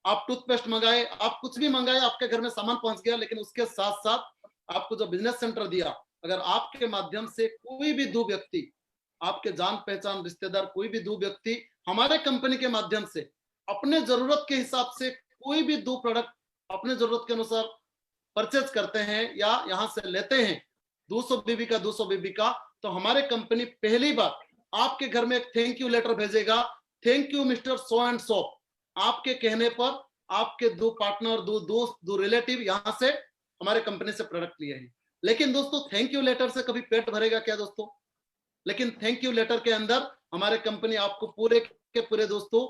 आप टूथपेस्ट मंगाए, आप कुछ भी मंगाए, आपके घर में सामान पहुंच गया। लेकिन उसके साथ साथ आपको जो बिजनेस सेंटर दिया, अगर आपके माध्यम से कोई भी 2 व्यक्ति, आपके जान पहचान रिश्तेदार कोई भी 2 व्यक्ति हमारे कंपनी के माध्यम से अपने जरूरत के हिसाब से कोई भी 2 प्रोडक्ट अपने जरूरत के अनुसार परचेज करते हैं या यहाँ से लेते हैं 200 बीबी का 200 बीबी का, तो हमारे कंपनी पहली बार आपके घर में एक थैंक यू लेटर भेजेगा। Thank you mister so and so, आपके कहने पर आपके 2 पार्टनर, 2 दोस्त, 2 रिलेटिव यहां से हमारे कंपनी से प्रोडक्ट लिए हैं। लेकिन दोस्तों थैंक यू लेटर से कभी पेट भरेगा क्या दोस्तों? लेकिन थैंक यू लेटर के अंदर हमारे कंपनी आपको पूरे के पूरे दोस्तों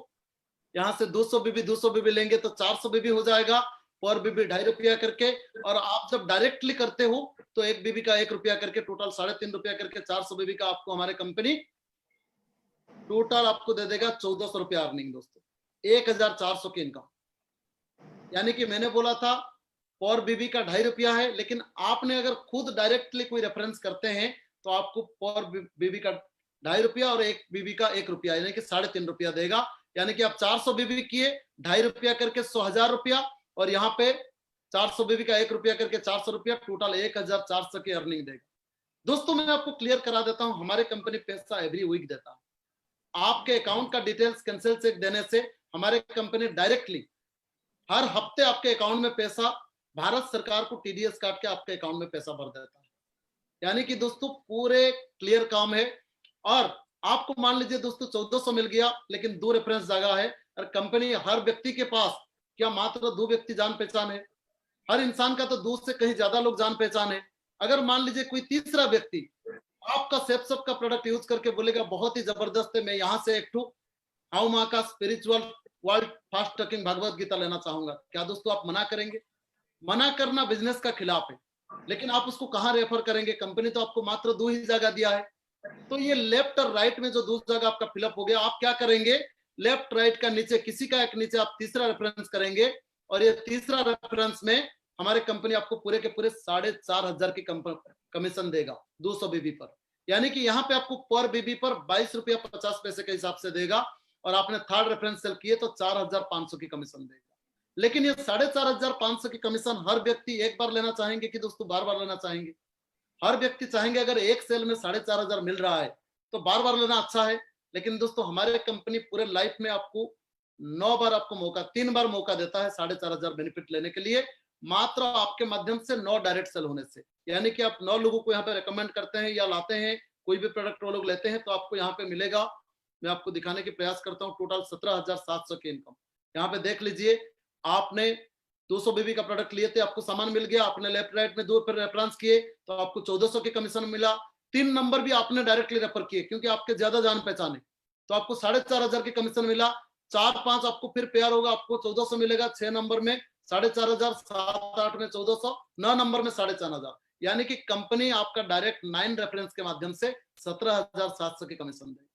यहां से 200 बीबी लेंगे तो 400 बीबी हो जाएगा, पर बीबी ₹2.5 करके। और आप जब डायरेक्टली करते हो तो एक बीबी का ₹1 करके, टोटल ₹3.5 करके 400 बीबी का आपको हमारे कंपनी टोटल आपको दे देगा ₹1400 अर्निंग दोस्तों, 1400 की इनकम। यानी कि मैंने बोला था पर बीबी का ₹2.5 है, लेकिन आपने अगर खुद डायरेक्टली कोई रेफरेंस करते हैं तो आपको पर बीबी का ₹2.5 और एक बीबी का ₹1 यानी कि ₹3.5 देगा। यानी कि आप 400 बीबी किए, ₹2.5 करके ₹100,000, और यहाँ पे 400 बीबी का ₹1 करके ₹400, टोटल 1400 की अर्निंग देगा। दोस्तों मैं आपको क्लियर करा देता हूं, हमारे कंपनी पैसा एवरी वीक देता है। आपके अकाउंट का डिटेल्स कैंसिल चेक देने से हमारे कंपनी डायरेक्टली हर हफ्ते आपके अकाउंट में पैसा, भारत सरकार को टीडीएस काट के आपके अकाउंट में पैसा भर देता है। यानी कि दोस्तों पूरे क्लियर काम है। और आपको मान लीजिए दोस्तों 1400 मिल गया, लेकिन 2 रेफरेंस जगह है, और कंपनी हर व्यक्ति के पास क्या मात्र 2 व्यक्ति जान पहचान है? हर इंसान का तो 2 से कहीं ज्यादा लोग जान पहचान है। अगर मान लीजिए कोई तीसरा व्यक्ति आपका सेप्सअप का प्रोडक्ट यूज करके बोलेगा बहुत ही जबरदस्त है, मैं यहाँ से एक हाउ माँ का spiritual world fast talking Bhagavad Gita लेना चाहूंगा, क्या दोस्तों आप मना करेंगे? मना करना बिजनेस का खिलाफ है। लेकिन आप उसको कहाँ रेफर करेंगे? कंपनी तो आपको मात्र 2 ही जगह दिया है। तो ये लेफ्ट और राइट में जो 2 जगह आपका फिलअप हो गया, आप क्या करेंगे? लेफ्ट राइट का नीचे किसी का एक नीचे आप तीसरा रेफरेंस करेंगे, और ये तीसरा रेफरेंस में हमारे कंपनी आपको पूरे के पूरे 4,500 की कमीशन देगा 200 बीबी पर। यानी कि यहाँ पे आपको पर बीबी पर ₹22.50 के हिसाब से देगा, और आपने थर्ड रेफरेंस सेल किए तो 4,500 की कमीशन देगा। लेकिन ये 4,500 की कमीशन हर व्यक्ति एक बार लेना चाहेंगे कि दोस्तों बार बार लेना चाहेंगे? हर व्यक्ति चाहेंगे अगर एक सेल में 4,500 मिल रहा है तो बार बार लेना अच्छा है। लेकिन दोस्तों हमारे कंपनी पूरे लाइफ में आपको 9 बार आपको मौका, 3 बार मौका देता है 4,500 बेनिफिट लेने के लिए, मात्र आपके माध्यम से 9 डायरेक्ट सेल होने से। यानी कि आप 9 लोगों को यहाँ पे रिकमेंड करते हैं या लाते हैं, कोई भी प्रोडक्ट वो लोग लेते हैं तो आपको यहाँ पे मिलेगा। मैं आपको दिखाने की प्रयास करता हूँ, टोटल 17,700 की इनकम। यहाँ पे देख लीजिए, आपने 200 बीबी का प्रोडक्ट लिए थे, आपको सामान मिल गया, आपने लेफ्ट राइट में 2 रेफरेंस किए तो आपको 1400 की कमीशन मिला। 3 नंबर भी आपने डायरेक्टली रेफर किए क्योंकि आपके ज्यादा जान पहचाने, तो आपको 4,500 की कमीशन मिला। 4-5 आपको फिर पेयर होगा, आपको 1400 मिलेगा। 6 नंबर में 4,500, 7-8 में 1400, 9 नंबर में 4,500। यानी कि कंपनी आपका डायरेक्ट 9 रेफरेंस के माध्यम से 17,700 की कमीशन देगी।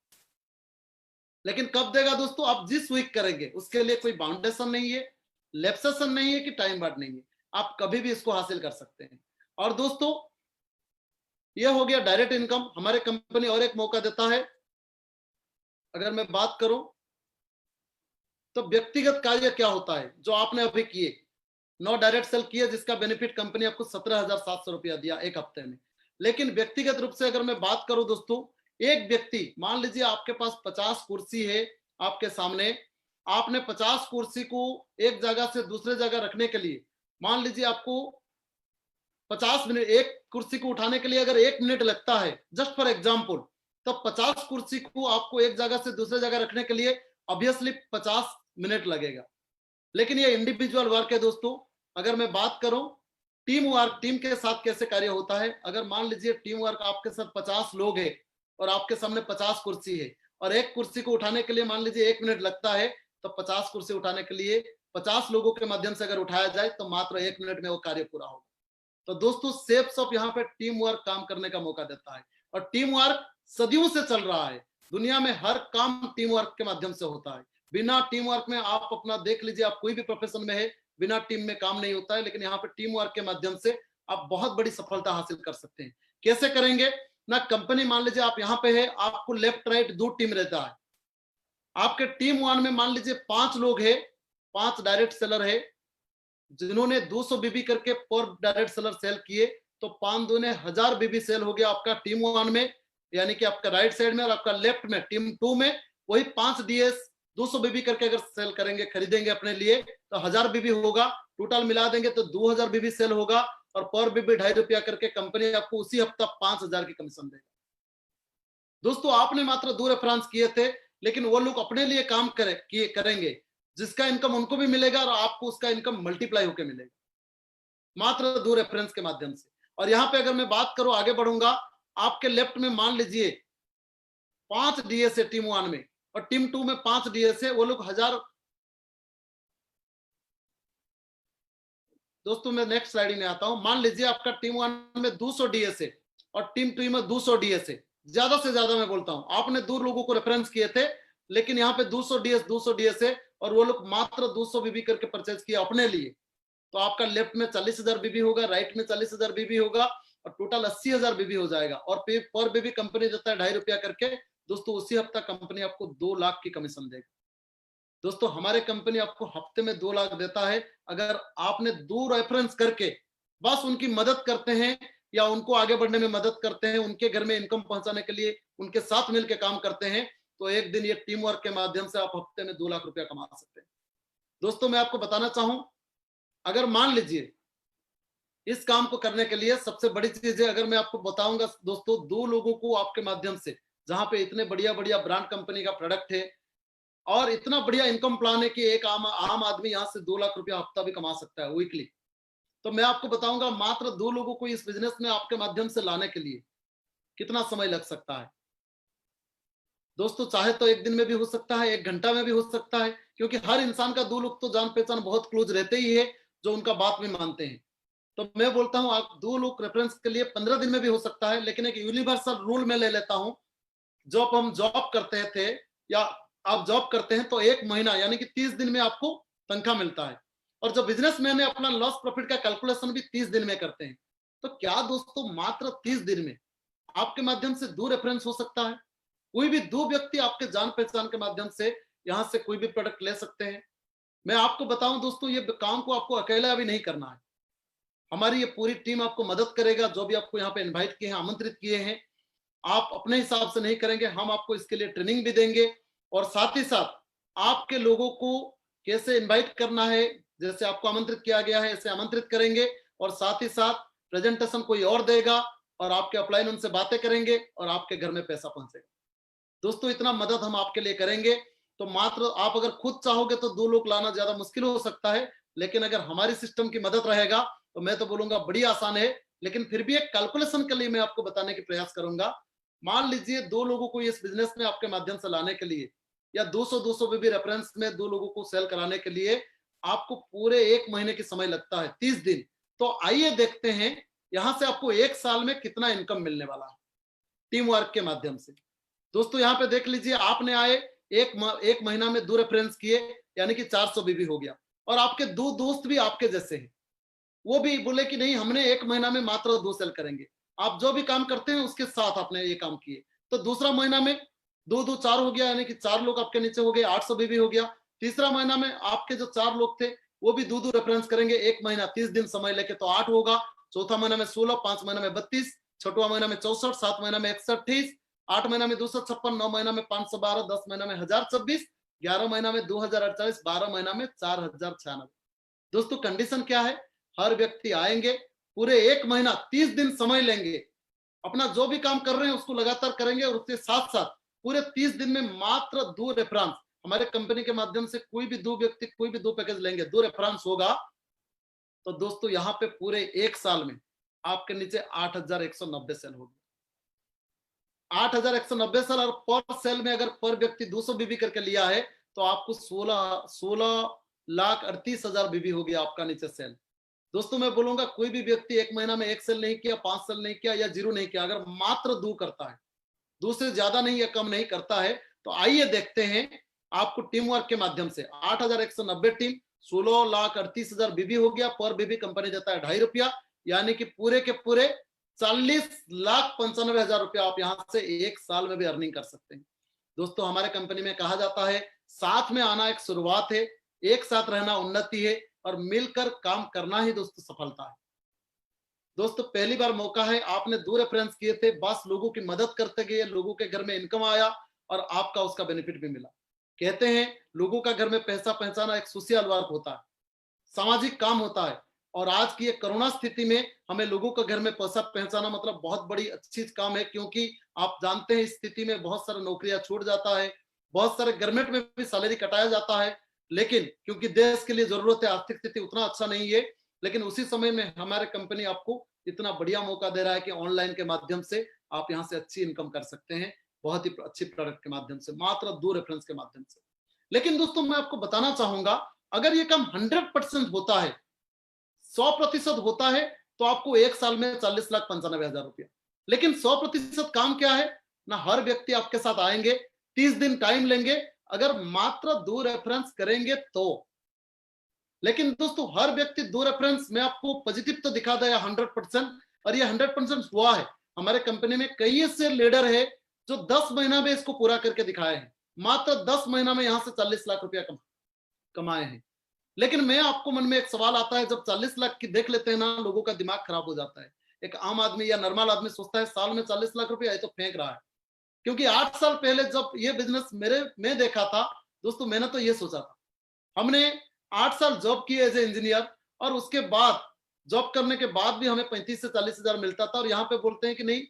लेकिन कब देगा दोस्तों? आप जिस वीक करेंगे, उसके लिए कोई बाउंडेशन नहीं है, लेप्सेशन नहीं है कि टाइम बार्ड नहीं है, आप कभी भी इसको हासिल कर सकते हैं। और दोस्तों ये हो गया डायरेक्ट इनकम। हमारे कंपनी और एक मौका देता है, अगर मैं बात करूं तो व्यक्तिगत कार्य क्या होता है जो आपने अभी किए, 9 डायरेक्ट सेल किए जिसका बेनिफिट कंपनी आपको 17,700 रुपया दिया एक हफ्ते में। लेकिन व्यक्तिगत रूप से अगर मैं बात करूं दोस्तों, एक व्यक्ति मान लीजिए आपके पास 50 कुर्सी है आपके सामने, आपने 50 कुर्सी को एक जगह से दूसरे जगह रखने के लिए मान लीजिए आपको 50 मिनट, एक कुर्सी को उठाने के लिए अगर 1 मिनट लगता है जस्ट फॉर एग्जांपल, तो 50 कुर्सी को आपको एक जगह से दूसरे जगह रखने के लिए ऑब्वियसली 50 मिनट लगेगा। लेकिन ये इंडिविजुअल वर्क है दोस्तों। अगर मैं बात करूं टीम वर्क, टीम के साथ कैसे कार्य होता है, अगर मान लीजिए टीम वर्क आपके साथ 50 लोग हैं और आपके सामने 50 कुर्सी है, और एक कुर्सी को उठाने के लिए मान लीजिए 1 मिनट लगता है, तो 50 कुर्सी उठाने के लिए 50 लोगों के माध्यम से अगर उठाया जाए तो मात्र 1 मिनट में वो कार्य पूरा होगा। तो दोस्तों सेप्सअप यहाँ पे टीम वर्क काम करने का मौका देता है, और टीम वर्क सदियों से चल रहा है। दुनिया में हर काम टीम वर्क के माध्यम से होता है। बिना टीम वर्क में आप अपना देख लीजिए, आप कोई भी प्रोफेशन में है, बिना टीम में काम नहीं होता है। लेकिन यहाँ पे टीम वर्क के माध्यम से आप बहुत बड़ी सफलता हासिल कर सकते हैं। कैसे करेंगे ना, कंपनी मान लीजिए आप यहाँ पे है, आपको लेफ्ट राइट 2 टीम रहता है। आपके टीम 1 में मान लीजिए 5 लोग है, 5 डायरेक्ट सेलर है जिन्होंने 200 बीबी करके पर डायरेक्ट सेलर सेल किए, तो 5 दूने 1000 बीबी सेल हो गया आपका टीम 1 में, यानी कि आपका राइट साइड में, और आपका लेफ्ट में टीम 2 में वही 5 डीएस 200 बीबी करके अगर सेल करेंगे, खरीदेंगे अपने लिए, तो 1000 बीबी होगा। टोटल मिला देंगे तो 2000 बीबी सेल होगा, और पर बीबी ₹2.5 करके कंपनी आपको उसी हफ्ता 5000 की कमीशन देगा। दोस्तों आपने मात्र 2 रेफरेंस किए थे, लेकिन वो लोग अपने लिए काम करेंगे, जिसका इनकम उनको भी मिलेगा और आपको उसका इनकम मल्टीप्लाई होकर मिलेगा, मात्र 2 रेफरेंस के माध्यम से। और यहाँ पे अगर मैं बात करूं, आगे बढ़ूंगा, आपके लेफ्ट में मान लीजिए 5 डीएस है टीम 1 में, और टीम 2 में 5 डीएस है। वो लोग 1000, दोस्तों मैं नेक्स्ट स्लाइड में आता हूं। मान लीजिए आपका टीम 1 में 200 डीएस है और टीम 2 में 200 डीएस है। ज्यादा से ज्यादा मैं बोलता हूं, आपने 2 लोगों को रेफरेंस किए थे, लेकिन यहाँ पे 200 डीएस है और वो लोग मात्र 200 बीबी करके परचेज किया अपने लिए। तो आपका लेफ्ट में 40,000 बीबी होगा, राइट में 40,000 बीबी होगा, और टोटल 80,000 बीबी हो जाएगा। और पर बीबी कंपनी देता है 2.5 रुपया करके। दोस्तों उसी हफ्ता कंपनी आपको 2 लाख की कमीशन देगा। दोस्तों हमारे कंपनी आपको हफ्ते में 2 लाख देता है अगर आपने 2 रेफरेंस करके बस उनकी मदद करते हैं या उनको आगे बढ़ने में मदद करते हैं, उनके घर में इनकम पहुंचाने के लिए उनके साथ मिलकर काम करते हैं, तो एक दिन ये टीम वर्क के माध्यम से आप हफ्ते में 2 लाख रुपया कमा सकते हैं। दोस्तों मैं आपको बताना चाहूं, अगर मान लीजिए इस काम को करने के लिए सबसे बड़ी चीज है, अगर मैं आपको बताऊंगा दोस्तों, 2 लोगों को आपके माध्यम से, जहां पे इतने बढ़िया बढ़िया ब्रांड कंपनी का प्रोडक्ट है और इतना बढ़िया इनकम प्लान है कि एक आम आदमी यहां से 2 लाख रुपया हफ्ता भी कमा सकता है वीकली। तो मैं आपको बताऊंगा मात्र 2 लोगों को इस बिजनेस में आपके माध्यम से लाने के लिए कितना समय लग सकता है। दोस्तों चाहे तो एक दिन में भी हो सकता है, 1 घंटा में भी हो सकता है, क्योंकि हर इंसान का 2 लोग तो जान पहचान बहुत क्लोज रहते ही है जो उनका बात भी मानते हैं। तो मैं बोलता हूं आप 2 लोग रेफरेंस के लिए 15 दिन में भी हो सकता है, लेकिन एक यूनिवर्सल रूल में ले लेता हूं। जब हम जॉब करते थे या आप जॉब करते हैं तो 1 महीना यानी कि 30 दिन में आपको तनख्वाह मिलता है, और जो बिजनेसमैन है अपना लॉस प्रॉफिट का कैलकुलेशन भी 30 दिन में करते हैं। तो क्या दोस्तों मात्र 30 दिन में आपके माध्यम से 2 रेफरेंस हो सकता है? कोई भी 2 व्यक्ति आपके जान पहचान के माध्यम से यहां से कोई भी प्रोडक्ट ले सकते हैं। मैं आपको बताऊं दोस्तों, ये काम को आपको अकेला भी नहीं करना है, हमारी ये पूरी टीम आपको मदद करेगा। जो भी आपको यहाँ पे इन्वाइट किए हैं, आमंत्रित किए हैं, आप अपने हिसाब से नहीं करेंगे, हम आपको इसके लिए ट्रेनिंग भी देंगे, और साथ ही साथ आपके लोगों को कैसे इनवाइट करना है, जैसे आपको आमंत्रित किया गया है ऐसे आमंत्रित करेंगे, और साथ ही साथ प्रेजेंटेशन कोई और देगा और आपके अपलाइन उनसे बातें करेंगे और आपके घर में पैसा पहुंचेगा। दोस्तों इतना मदद हम आपके लिए करेंगे। तो मात्र आप अगर खुद चाहोगे तो 2 लोग लाना ज्यादा मुश्किल हो सकता है, लेकिन अगर हमारी सिस्टम की मदद रहेगा तो मैं तो बोलूंगा बड़ी आसान है। लेकिन फिर भी एक कैलकुलेशन के लिए मैं आपको बताने की प्रयास करूंगा। मान लीजिए 2 लोगों को इस बिजनेस में आपके माध्यम से लाने के लिए, या 200 भी रेफरेंस में 2 लोगों को सेल कराने के लिए आपको पूरे 1 महीने की समय लगता है, 30 दिन। तो आइए देखते हैं यहां से आपको 1 साल में कितना इनकम मिलने वाला है टीम वर्क के माध्यम से। दोस्तों यहाँ पे देख लीजिए, आपने आए एक महीना में 2 रेफरेंस किए, यानी कि 400 बीबी हो गया, और आपके 2 दोस्त भी आपके जैसे हैं, वो भी बोले कि नहीं हमने 1 महीना में मात्र 2 सेल करेंगे। आप जो भी काम करते हैं उसके साथ आपने ये काम किए, तो दूसरा महीना में 2 4 हो गया, यानी कि 4 लोग आपके नीचे हो गए, 800 बीबी हो गया। तीसरा महीना में आपके जो 4 लोग थे वो भी 2 रेफरेंस करेंगे, 1 महीना 30 दिन समय लेके, तो 8 होगा। चौथा महीना में 16, 5 महीना में 32, छठवा महीना में 64, 7 महीना में 128, 8 महीना में 256, 9 महीना में 512, 10 महीना में 1026, 11 महीना में 2048, 12 महीना में 4096। दोस्तों कंडीशन क्या है, हर व्यक्ति आएंगे, पूरे 1 महीना 30 दिन समय लेंगे, अपना जो भी काम कर रहे हैं उसको लगातार करेंगे, और उसके साथ साथ पूरे 30 दिन में मात्र 2 रेफरेंस हमारे कंपनी के माध्यम से, कोई भी 2 व्यक्ति कोई भी 2 पैकेज लेंगे, 2 रेफरेंस होगा, तो दोस्तों यहाँ पे पूरे 1 साल में आपके नीचे 8,190 सेल होगी। 8,190 सेल, और पर सेल में अगर पर व्यक्ति 200 बीबी करके लिया है तो आपको 16,38,000 बीबी होगी आपका नीचे सेल। दोस्तों मैं बोलूंगा कोई भी व्यक्ति 1 महीना में 1 सेल नहीं किया, 5 सेल नहीं किया या 0 नहीं किया, अगर मात्र 2 करता है, 2 से ज्यादा नहीं या कम नहीं करता है, तो आइए देखते हैं आपको टीम वर्क के माध्यम से 8,190 टीम, 16,38,000 बीबी हो गया, पर बीबी कंपनी देता है 2.5 रुपया, यानी कि पूरे के पूरे 40,95,000 रुपया आप यहां से 1 साल में भी अर्निंग कर सकते हैं। दोस्तों हमारे कंपनी में कहा जाता है साथ में आना एक शुरुआत है, एक साथ रहना उन्नति है, और मिलकर काम करना ही दोस्तों सफलता है। दोस्तों पहली बार मौका है, आपने 2 रेफरेंस किए थे, बस लोगों की मदद करते गए, लोगों के घर में इनकम आया और आपका उसका बेनिफिट भी मिला। कहते हैं लोगों का घर में पैसा पहुंचाना एक सोशल वर्क होता है, सामाजिक काम होता है, और आज की एक कोरोना स्थिति में हमें लोगों के घर में पैसा पहुंचाना मतलब बहुत बड़ी अच्छी काम है, क्योंकि आप जानते हैं इस स्थिति में बहुत सारा नौकरियां छूट जाता है, बहुत सारे गवर्नमेंट में भी सैलरी कटाया जाता है, लेकिन क्योंकि देश के लिए जरूरत है, आर्थिक स्थिति उतना अच्छा नहीं है, लेकिन उसी समय में हमारे कंपनी आपको इतना बढ़िया मौका दे रहा है कि ऑनलाइन के माध्यम से आप यहाँ से अच्छी इनकम कर सकते हैं, बहुत ही अच्छी प्रोडक्ट के माध्यम से, मात्र 2 रेफरेंस के माध्यम से। लेकिन दोस्तों मैं आपको बताना चाहूंगा, अगर ये काम 100% होता है, 100% होता है, तो आपको 1 साल में 40,95,000 रुपया। लेकिन 100% काम क्या है ना, हर व्यक्ति आपके साथ आएंगे, 30 दिन टाइम लेंगे, अगर मात्र 2 रेफरेंस करेंगे तो। लेकिन दोस्तों हर व्यक्ति 2 रेफरेंस में आपको पॉजिटिव तो दिखा देगा 100%, और ये 100% हुआ है। हमारे कंपनी में कई ऐसे लीडर है जो 10 महीना में इसको पूरा करके दिखाए हैं, मात्र 10 महीना में यहां से 40 लाख रुपया कमाए हैं। लेकिन मैं आपको मन में एक सवाल आता है, जब 40 लाख की देख लेते हैं ना, लोगों का दिमाग खराब हो जाता है। एक आम आदमी या नॉर्मल आदमी सोचता है साल में 40 लाख रुपया है तो फेंक रहा है। क्योंकि 8 साल पहले जब ये बिजनेस मैं देखा था दोस्तों, मैंने तो ये सोचा था, हमने 8 साल जॉब की एज ए इंजीनियर, और उसके बाद जॉब करने के बाद भी हमें 35 से 40 हजार मिलता था, और यहाँ पे बोलते हैं कि नहीं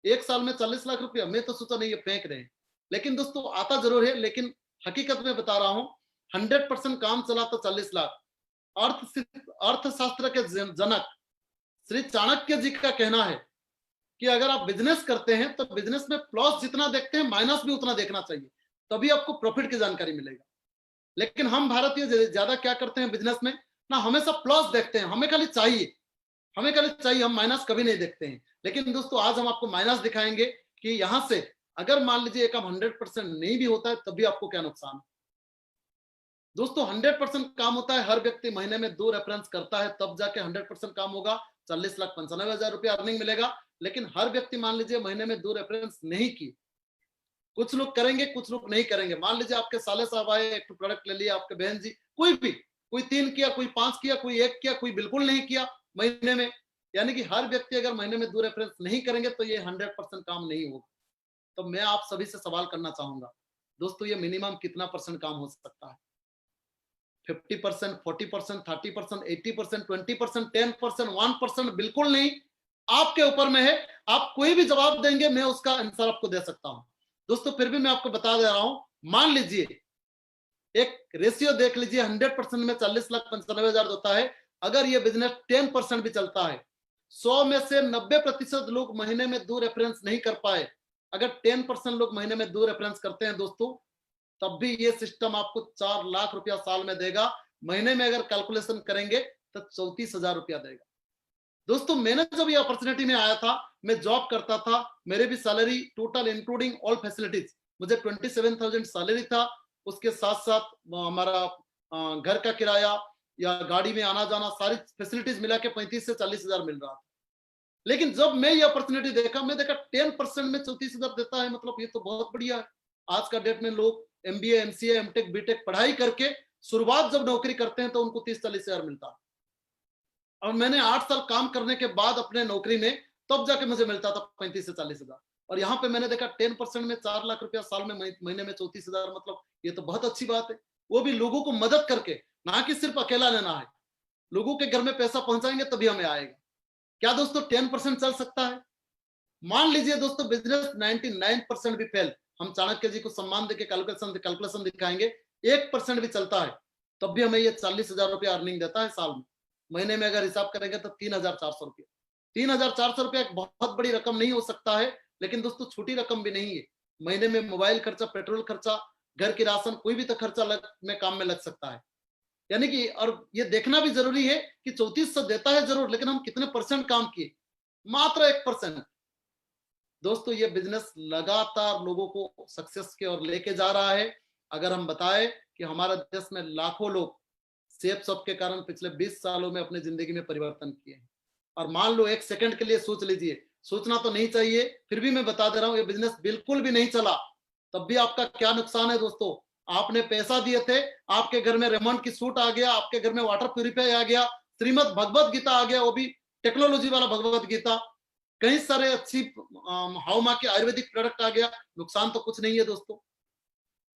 1 साल में 40 लाख रुपया। मैं तो सोचा नहीं ये फेंक रहे हैं, लेकिन दोस्तों आता जरूर है, लेकिन हकीकत में बता रहा हूं 100% काम चला तो 40 लाख। अर्थशास्त्र के जनक श्री चाणक्य जी का कहना है कि अगर आप बिजनेस करते हैं तो बिजनेस में प्लस जितना देखते हैं माइनस भी उतना देखना चाहिए, तभी आपको प्रॉफिट की जानकारी मिलेगा। लेकिन हम भारतीय ज्यादा क्या करते हैं बिजनेस में ना, हमेशा प्लस देखते हैं, हमें खाली चाहिए, हम माइनस कभी नहीं देखते हैं। लेकिन दोस्तों आज हम आपको माइनस दिखाएंगे कि यहां से अगर मान लीजिए काम 100% नहीं भी होता है तब भी आपको क्या नुकसान है। दोस्तों 100% काम होता है, हर व्यक्ति महीने में 2 रेफरेंस करता है, तब जाके 100% काम होगा, 40,95,000 रुपया अर्निंग मिलेगा। लेकिन हर व्यक्ति मान लीजिए महीने में 2 रेफरेंस नहीं की, कुछ लोग करेंगे कुछ लोग नहीं करेंगे। मान लीजिए आपके साले साहब आए, एक प्रोडक्ट ले लिया, आपके बहन जी, कोई भी, कोई 3 किया, कोई 5 किया, कोई 1 किया, कोई बिल्कुल नहीं किया महीने में। यानी कि हर व्यक्ति अगर महीने में 2 रेफरेंस नहीं करेंगे तो ये 100% काम नहीं होगा। तो मैं आप सभी से सवाल करना चाहूंगा दोस्तों, ये मिनिमम कितना परसेंट काम हो सकता है? 50%, 40%, 30%, 80%, 20%, 10%, 1%? बिल्कुल नहीं, आपके ऊपर में है। आप कोई भी जवाब देंगे मैं उसका आंसर आपको दे सकता हूं। दोस्तों फिर भी मैं आपको बता दे रहा हूं, मान लीजिए एक रेशियो देख लीजिए, 100% में 40,95,000 होता है। अगर ये बिजनेस 10% भी चलता है, 100 में से 90% लोग महीने में 2 रेफरेंस नहीं कर पाए, अगर 10% लोग महीने में 2 रेफरेंस करते हैं दोस्तों, तब भी ये सिस्टम आपको 4 लाख रुपया साल में देगा। महीने में अगर कैलकुलेशन करेंगे तो 34,000 रुपया देगा। दोस्तों मैंने जब ये अपॉर्चुनिटी में आया था, मैं जॉब करता था, मेरे भी salary total including all facilities मुझे 27,000 सैलरी था। उसके साथ साथ हमारा घर का किराया या गाड़ी में आना जाना सारी फैसिलिटीज मिला के 35 से 40,000 मिल रहा था। लेकिन जब मैं ये अपॉर्चुनिटी देखा, मैं देखा 10% में 34,000 देता है, मतलब ये तो बहुत बढ़िया है। आज का डेट में लोग MBA, MCA, MTech, BTech पढ़ाई करके शुरुआत जब नौकरी करते हैं तो उनको 30-40,000 मिलता है, और मैंने 8 साल काम करने के बाद अपने नौकरी में तब जाके मुझे मिलता था 35 से 40,000। और यहाँ पे मैंने देखा 10% में 4 लाख रुपया साल में, महीने में 34,000, मतलब ये तो बहुत अच्छी बात है। वो भी लोगों को मदद करके, ना कि सिर्फ अकेला लेना है, लोगों के घर में पैसा पहुंचाएंगे तभी हमें आएगा। क्या दोस्तों 10% चल सकता है? मान लीजिए दोस्तों बिजनेस 99% भी फेल, हम चाणक्य जी को सम्मान देके कैलकुलेशन दिखाएंगे, 1% भी चलता है तब भी हमें ये 40,000 रुपया अर्निंग देता है साल में। महीने में अगर हिसाब करेंगे तो 3,400 रुपया। 3,400 रुपया एक बहुत बड़ी रकम नहीं हो सकता है, लेकिन दोस्तों छोटी रकम भी नहीं है। महीने में मोबाइल खर्चा, पेट्रोल खर्चा, घर की राशन, कोई भी तो खर्चा में काम में लग सकता है। यानी कि और ये देखना भी जरूरी है कि 3400 देता है जरूर, लेकिन हम कितने परसेंट काम किए? मात्र 1%। दोस्तों ये बिजनेस लगातार लोगों को सक्सेस की ओर लेके जा रहा है। अगर हम बताएं कि हमारे देश में लाखों लोग सेफ शॉप के कारण पिछले 20 सालों में अपनी जिंदगी में परिवर्तन किए हैं, और मान लो 1 सेकंड के लिए सोच लीजिए, सोचना तो नहीं चाहिए, फिर भी मैं बता दे रहा हूं ये बिजनेस बिल्कुल भी नहीं चला, तब भी आपका क्या नुकसान है दोस्तों? आपने पैसा दिए थे, आपके घर में रेमंड की सूट आ गया, आपके घर में वाटर प्यूरिफायर आ गया, श्रीमद भगवत गीता आ गया, वो भी टेक्नोलॉजी वाला भगवत गीता, कई सारे अच्छी हाउ माँ के आयुर्वेदिक प्रोडक्ट आ गया, नुकसान तो कुछ नहीं है दोस्तों।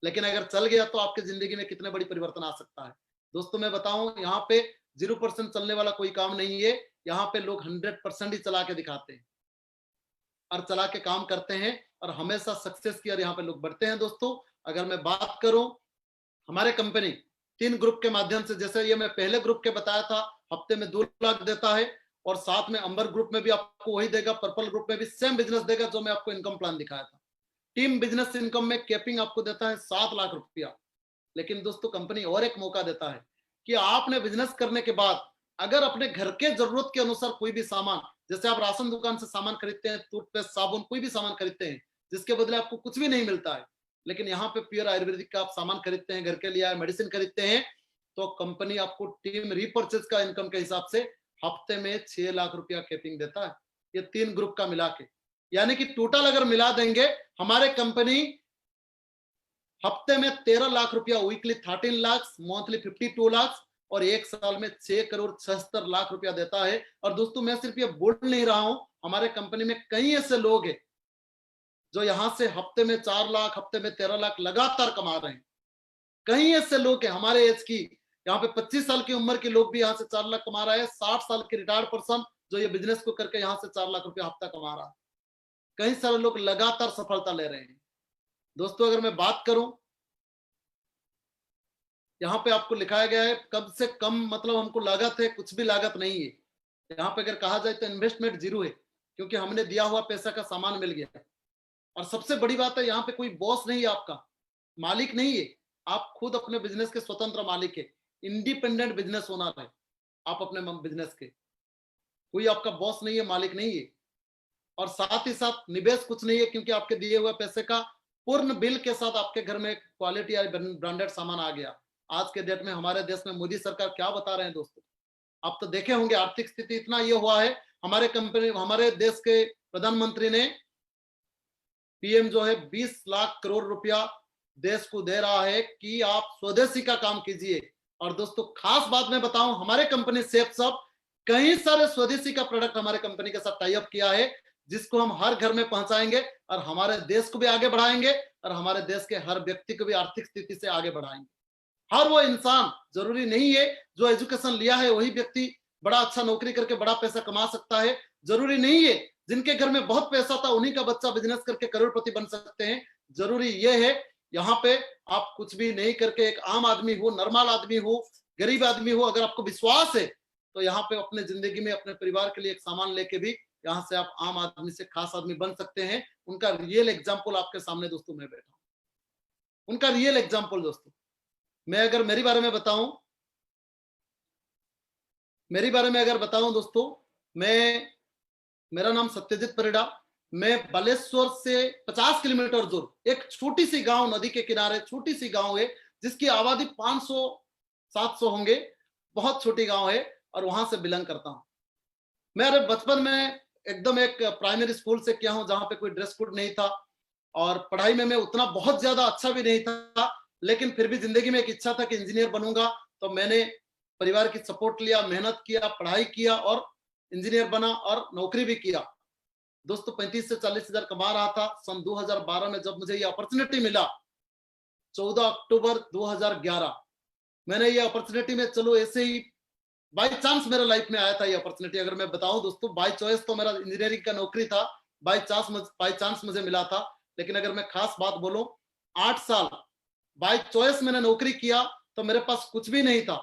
लेकिन अगर चल गया तो आपकी जिंदगी में कितने बड़ी परिवर्तन आ सकता है। दोस्तों मैं बताऊं, यहाँ पे 0% चलने वाला कोई काम नहीं है, यहाँ पे लोग 100% ही चला के दिखाते हैं और चला के काम करते हैं, और हमेशा सक्सेस की और यहाँ पे लोग बढ़ते हैं दोस्तों। अगर मैं बात करूं, हमारे कंपनी 3 ग्रुप के माध्यम से, जैसे ये मैं पहले ग्रुप के बताया था, हफ्ते में 2 लाख देता है, और साथ में अंबर ग्रुप में भी आपको वही देगा, पर्पल ग्रुप में भी सेम बिजनेस देगा जो मैं आपको इनकम प्लान दिखाया था। टीम बिजनेस इनकम में कैपिंग आपको देता है 7 लाख रुपया। लेकिन दोस्तों कंपनी और एक मौका देता है कि आपने बिजनेस करने के बाद अगर अपने घर के जरूरत के अनुसार कोई भी सामान, जैसे आप राशन दुकान से सामान खरीदते हैं, टूथपेस्ट, साबुन, कोई भी सामान खरीदते हैं जिसके बदले आपको कुछ भी नहीं मिलता है, लेकिन यहाँ पे प्योर आयुर्वेदिक का आप सामान खरीदते हैं, घर के लिए मेडिसिन खरीदते हैं, तो कंपनी आपको टीम रीपर्चेज का इनकम के हिसाब से हफ्ते में 6 लाख रुपया कैपिंग देता है, ये 3 ग्रुप का मिला के। यानी कि टोटल अगर मिला देंगे, हमारे कंपनी हफ्ते में 13 लाख रुपया, वीकली 13 लाख, मंथली 52 लाख, और एक साल में 6 करोड़ 76 लाख रुपया देता है। और दोस्तों मैं सिर्फ ये बोल नहीं रहा हूं, हमारे कंपनी में कई ऐसे लोग हैं जो यहां से हफ्ते में 4 लाख, हफ्ते में 13 लाख लगातार कमा रहे हैं। कई ऐसे लोग हैं हमारे एज की, यहाँ पे 25 साल की उम्र के लोग भी यहाँ से 4 लाख कमा रहे हैं, 60 साल के रिटायर्ड पर्सन जो ये बिजनेस को करके यहाँ से 4 लाख रुपया हफ्ता कमा रहा है। कई सारे लोग लगातार सफलता ले रहे हैं। दोस्तों अगर मैं बात करूं, यहाँ पे आपको लिखाया गया है कम से कम, मतलब हमको लागत है, कुछ भी लागत नहीं है। यहाँ पे अगर कहा जाए तो इन्वेस्टमेंट जीरो है, क्योंकि हमने दिया हुआ पैसा का सामान मिल गया। और सबसे बड़ी बात है, यहाँ पे कोई बॉस नहीं है, आपका मालिक नहीं है, आप खुद अपने बिजनेस के स्वतंत्र मालिक है, इंडिपेंडेंट बिजनेस ओनर है आप अपने बिजनेस के। कोई आपका बॉस नहीं है, मालिक नहीं है। और साथ ही साथ निवेश कुछ नहीं है, क्योंकि आपके दिए हुए पैसे का पूर्ण बिल के साथ आपके घर में क्वालिटी या ब्रांडेड सामान आ गया। आज के डेट में हमारे देश में मोदी सरकार क्या बता रहे हैं दोस्तों, आप तो देखे होंगे, आर्थिक स्थिति इतना ये हुआ है, हमारे देश के प्रधानमंत्री ने, पीएम जो है 20 लाख करोड़ रुपया देश को दे रहा है कि आप स्वदेशी का काम कीजिए। और दोस्तों खास बात मैं बताऊं, हमारे कंपनी सेफ कई सारे स्वदेशी का प्रोडक्ट हमारे कंपनी के साथ टाई अप किया है, जिसको हम हर घर में पहुंचाएंगे और हमारे देश को भी आगे बढ़ाएंगे और हमारे देश के हर व्यक्ति को भी आर्थिक स्थिति से आगे बढ़ाएंगे। हर वो इंसान, जरूरी नहीं है जो एजुकेशन लिया है वही व्यक्ति बड़ा अच्छा नौकरी करके बड़ा पैसा कमा सकता है, जरूरी नहीं है जिनके घर में बहुत पैसा था उन्हीं का बच्चा बिजनेस करके करोड़पति बन सकते हैं। जरूरी ये है यहाँ पे आप कुछ भी नहीं करके एक आम आदमी हो, नॉर्मल आदमी हो, गरीब आदमी हो, अगर आपको विश्वास है तो यहाँ पे अपने जिंदगी में अपने परिवार के लिए एक सामान लेके भी यहाँ से आप आम आदमी से खास आदमी बन सकते हैं। उनका रियल एग्जाम्पल आपके सामने दोस्तों मैं बैठा हूं, उनका रियल एग्जाम्पल। दोस्तों मैं अगर मेरे बारे में बताऊं, दोस्तों मेरा नाम सत्यजीत परिड़ा, मैं बालेश्वर से 50 किलोमीटर दूर एक छोटी सी गांव, नदी के किनारे छोटी सी गांव है जिसकी आबादी 500-700 होंगे, बहुत छोटी गांव है, और वहां से बिलोंग करता हूं। मेरे बचपन में एकदम एक प्राइमरी स्कूल से किया हूं जहां पे कोई ड्रेस कोड नहीं था, और पढ़ाई में मैं उतना बहुत ज्यादा अच्छा भी नहीं था, लेकिन फिर भी जिंदगी में एक इच्छा था कि इंजीनियर बनूंगा। तो मैंने परिवार की सपोर्ट लिया, मेहनत किया, पढ़ाई किया और इंजीनियर बना और नौकरी भी किया। दोस्तों 35 से 40 हजार कमा रहा था। सन 2012 में जब मुझे ये अपॉर्चुनिटी मिला, 14 अक्टूबर 2011, मैंने ये अपॉर्चुनिटी में, चलो ऐसे ही बाय चांस मेरे लाइफ में आया था ये अपॉर्चुनिटी। अगर मैं बताऊं दोस्तों, बाय चॉइस तो मेरा इंजीनियरिंग का नौकरी था, बाय चांस मुझे मिला था। लेकिन अगर मैं खास बात बोलूं, 8 साल बाय चॉइस मैंने नौकरी किया, तो मेरे पास कुछ भी नहीं था,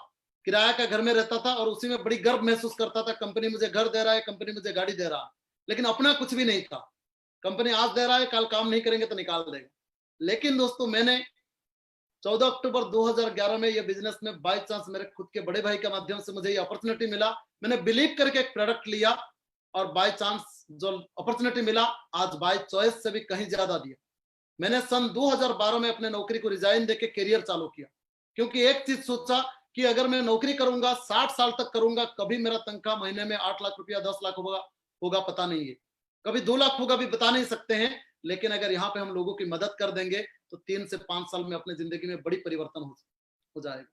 किराया का घर में रहता था और उसी में बड़ी गर्व महसूस करता था, कंपनी मुझे घर दे रहा है, कंपनी मुझे गाड़ी दे रहा है, लेकिन अपना कुछ भी नहीं था। कंपनी आज दे रहा है, कल काम नहीं करेंगे तो निकाल देगा। लेकिन दोस्तों मैंने 14 अक्टूबर 2011 में ये बिजनेस में बाय चांस मेरे खुद के बड़े भाई के माध्यम से मुझे ये अपॉर्चुनिटी मिला, मैंने बिलीव करके एक प्रोडक्ट लिया और बाय चांस जो अपॉर्चुनिटी मिला, आज बाय चॉइस से भी कहीं ज्यादा दिया। मैंने सन 2012 में अपने नौकरी को रिजाइन देके करियर चालू किया, क्योंकि एक चीज सोचा कि अगर मैं नौकरी करूंगा 60 साल तक करूंगा, कभी मेरा तनख्वाह महीने में 8 लाख रुपया 10 लाख होगा पता नहीं है, कभी 2 लाख होगा भी बता नहीं सकते हैं। लेकिन अगर यहाँ पे हम लोगों की मदद कर देंगे तो 3 से 5 साल में अपने जिंदगी में बड़ी परिवर्तन हो जाएगा।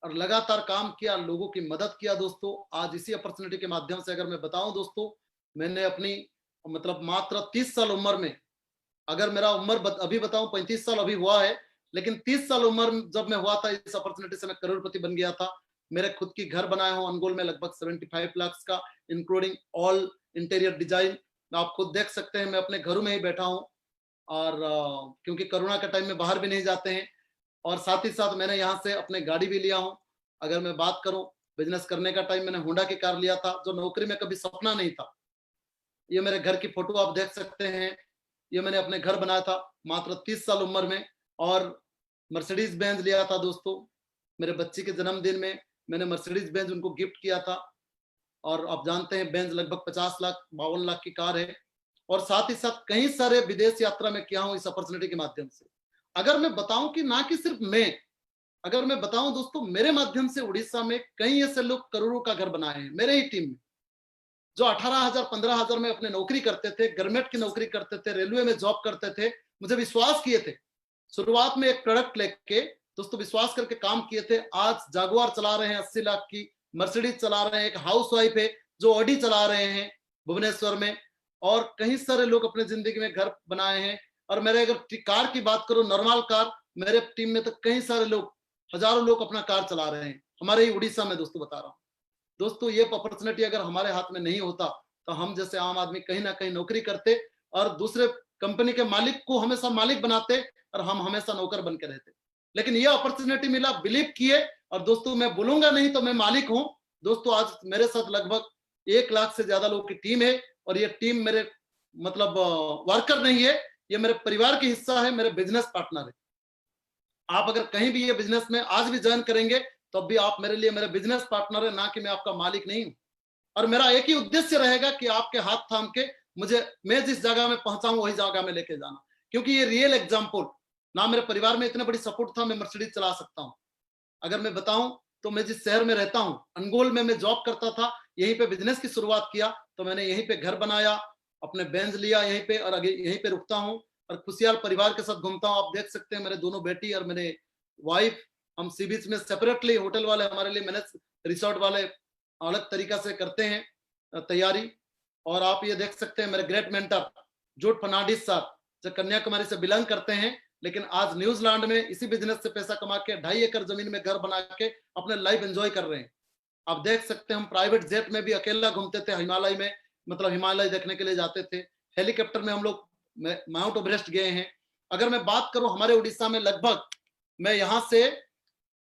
और लगातार काम किया, लोगों की मदद किया। दोस्तों आज इसी अपॉर्चुनिटी के माध्यम से अगर मैं बताऊं दोस्तों, मैंने अपनी मतलब मात्र 30 साल उम्र में, अगर मेरा उम्र अभी बताऊं 35 साल अभी हुआ है, लेकिन 30 साल उम्र जब मैं हुआ था, इस अपॉर्चुनिटी से मैं करोड़पति बन गया था। मेरे खुद की घर बनाए हूं अनगोल में लगभग 75 लाख का, इंक्लूडिंग ऑल इंटीरियर डिजाइन। आप खुद देख सकते हैं, मैं अपने घरों में ही बैठा हूं और क्योंकि कोरोना के टाइम में बाहर भी नहीं जाते हैं, और साथ ही साथ मैंने यहाँ से अपने गाड़ी भी लिया हूँ। अगर मैं बात करूँ बिजनेस करने का टाइम, मैंने होंडा की कार लिया था, जो नौकरी में कभी सपना नहीं था। ये मेरे घर की फोटो आप देख सकते हैं, ये मैंने अपने घर बनाया था मात्र 30 साल उम्र में। और मर्सिडीज बेंज लिया था दोस्तों, मेरे बच्ची के जन्मदिन में मैंने मर्सिडीज बेंज उनको गिफ्ट किया था। और आप जानते हैं बेंज लगभग 50 लाख 52 लाख की कार है। और साथ ही साथ कई सारे विदेश यात्रा में किया हूं इस अपॉर्चुनिटी के माध्यम से। अगर मैं बताऊं कि ना कि सिर्फ मैं, अगर मैं बताऊं दोस्तों, मेरे माध्यम से उड़ीसा में कई ऐसे लोग करोड़ों का घर बनाए हैं मेरे ही टीम में, जो 18,000 15,000 में अपने नौकरी करते थे, गवर्नमेंट की नौकरी करते थे, रेलवे में जॉब करते थे, मुझे विश्वास किए थे। शुरुआत में एक प्रोडक्ट लेके दोस्तों विश्वास करके काम किए थे। आज जागुआर चला रहे हैं 80 लाख की, मर्सिडीज चला रहे हैं, एक हाउस वाइफ है जो ऑडी चला रहे हैं भुवनेश्वर में, और कई सारे लोग अपने जिंदगी में घर बनाए हैं। और मेरे अगर कार की बात करूं, नॉर्मल कार, मेरे टीम में तो कई सारे लोग, हजारों लोग अपना कार चला रहे हैं हमारे ही उड़ीसा में दोस्तों, बता रहा हूँ। दोस्तों ये अपॉर्चुनिटी अगर हमारे हाथ में नहीं होता तो हम जैसे आम आदमी कहीं ना कहीं नौकरी करते और दूसरे कंपनी के मालिक को हमेशा मालिक बनाते और हम हमेशा नौकर बन के रहते। लेकिन ये अपॉर्चुनिटी मिला, बिलीव किए। और दोस्तों मैं बोलूंगा नहीं तो मैं मालिक हूं दोस्तों। आज मेरे साथ लगभग 1 लाख से ज्यादा लोगों की टीम है, और ये टीम मेरे मतलब वर्कर नहीं है, ये मेरे परिवार की हिस्सा है, मेरे बिजनेस पार्टनर है। आप अगर कहीं भी ये बिजनेस में आज भी ज्वाइन करेंगे तब भी आप मेरे लिए मेरे बिजनेस पार्टनर है, ना कि मैं आपका मालिक नहीं हूं। और मेरा एक ही उद्देश्य रहेगा कि आपके हाथ थाम के मुझे, मैं जिस जगह में पहुंचाऊं वही जगह में लेके जाना। क्योंकि ये रियल एग्जाम्पल, ना मेरे परिवार में इतने बड़ी सपोर्ट था मैं मर्सिडीज चला सकता हूं। अगर मैं बताऊं तो मैं जिस शहर में रहता हूं, अनगोल में मैं जॉब करता था, यहीं पे बिजनेस की शुरुआत किया, तो मैंने यहीं पे घर बनाया, अपने बेंच लिया यहीं पे, और आगे यहीं पे रुकता हूं और खुशियाल परिवार के साथ घूमता हूं। आप देख सकते हैं मेरे दोनों बेटी और मेरे वाइफ, हम सी बीच में सेपरेटली, होटल वाले हमारे लिए मैनेज, रिसोर्ट वाले अलग तरीका से करते हैं तैयारी। और आप ये देख सकते हैं मेरे ग्रेट मेंटर जूड फर्नांडिस साहब, जो कन्याकुमारी से बिलोंग करते हैं, लेकिन आज न्यूजीलैंड में इसी बिजनेस से पैसा कमा के 2.5 एकड़ जमीन में घर बना के अपने लाइफ एंजॉय कर रहे हैं। आप देख सकते हैं हम प्राइवेट जेट में भी अकेला घूमते थे हिमालय में, मतलब हिमालय देखने के लिए जाते थे। हेलीकॉप्टर में हम लोग माउंट एवरेस्ट गए हैं। अगर मैं बात करूं हमारे उड़ीसा में लगभग मैं यहाँ से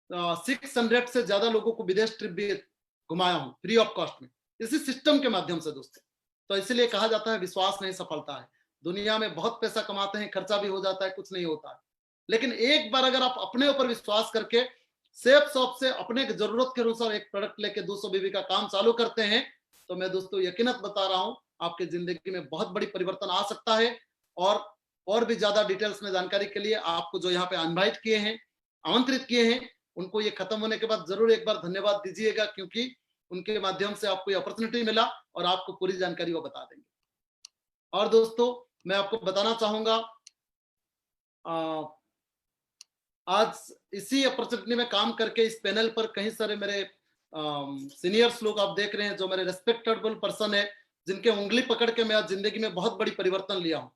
600 से ज्यादा लोगों को विदेश ट्रिप भी घुमाया हूं फ्री ऑफ कॉस्ट में, इसी सिस्टम के माध्यम से दोस्तों। तो इसलिए कहा जाता है विश्वास नहीं सफलता है। दुनिया में बहुत पैसा कमाते हैं, खर्चा भी हो जाता है, कुछ नहीं होता है। लेकिन एक बार अगर आप अपने ऊपर विश्वास करके सेफ शॉप से अपने जरूरत के अनुसार एक प्रोडक्ट लेके 200 बीबी का काम चालू करते हैं, तो मैं दोस्तों यकीनत बता रहा हूं आपके जिंदगी में बहुत बड़ी परिवर्तन आ सकता है। और भी ज्यादा डिटेल्स में जानकारी के लिए आपको जो यहाँ पे इनवाइट किए हैं, आमंत्रित किए हैं, उनको ये खत्म होने के बाद जरूर एक बार धन्यवाद दीजिएगा, क्योंकि उनके माध्यम से आपको ये अपॉर्चुनिटी मिला और आपको पूरी जानकारी वो बता देंगे। और दोस्तों मैं आपको बताना चाहूंगा, आज इसी अपॉर्चुनिटी में काम करके इस पैनल पर कई सारे मेरे सीनियर्स लोग आप देख रहे हैं, जो मेरे रेस्पेक्टेबल पर्सन है, जिनके उंगली पकड़ के मैं आज जिंदगी में बहुत बड़ी परिवर्तन लिया हूं।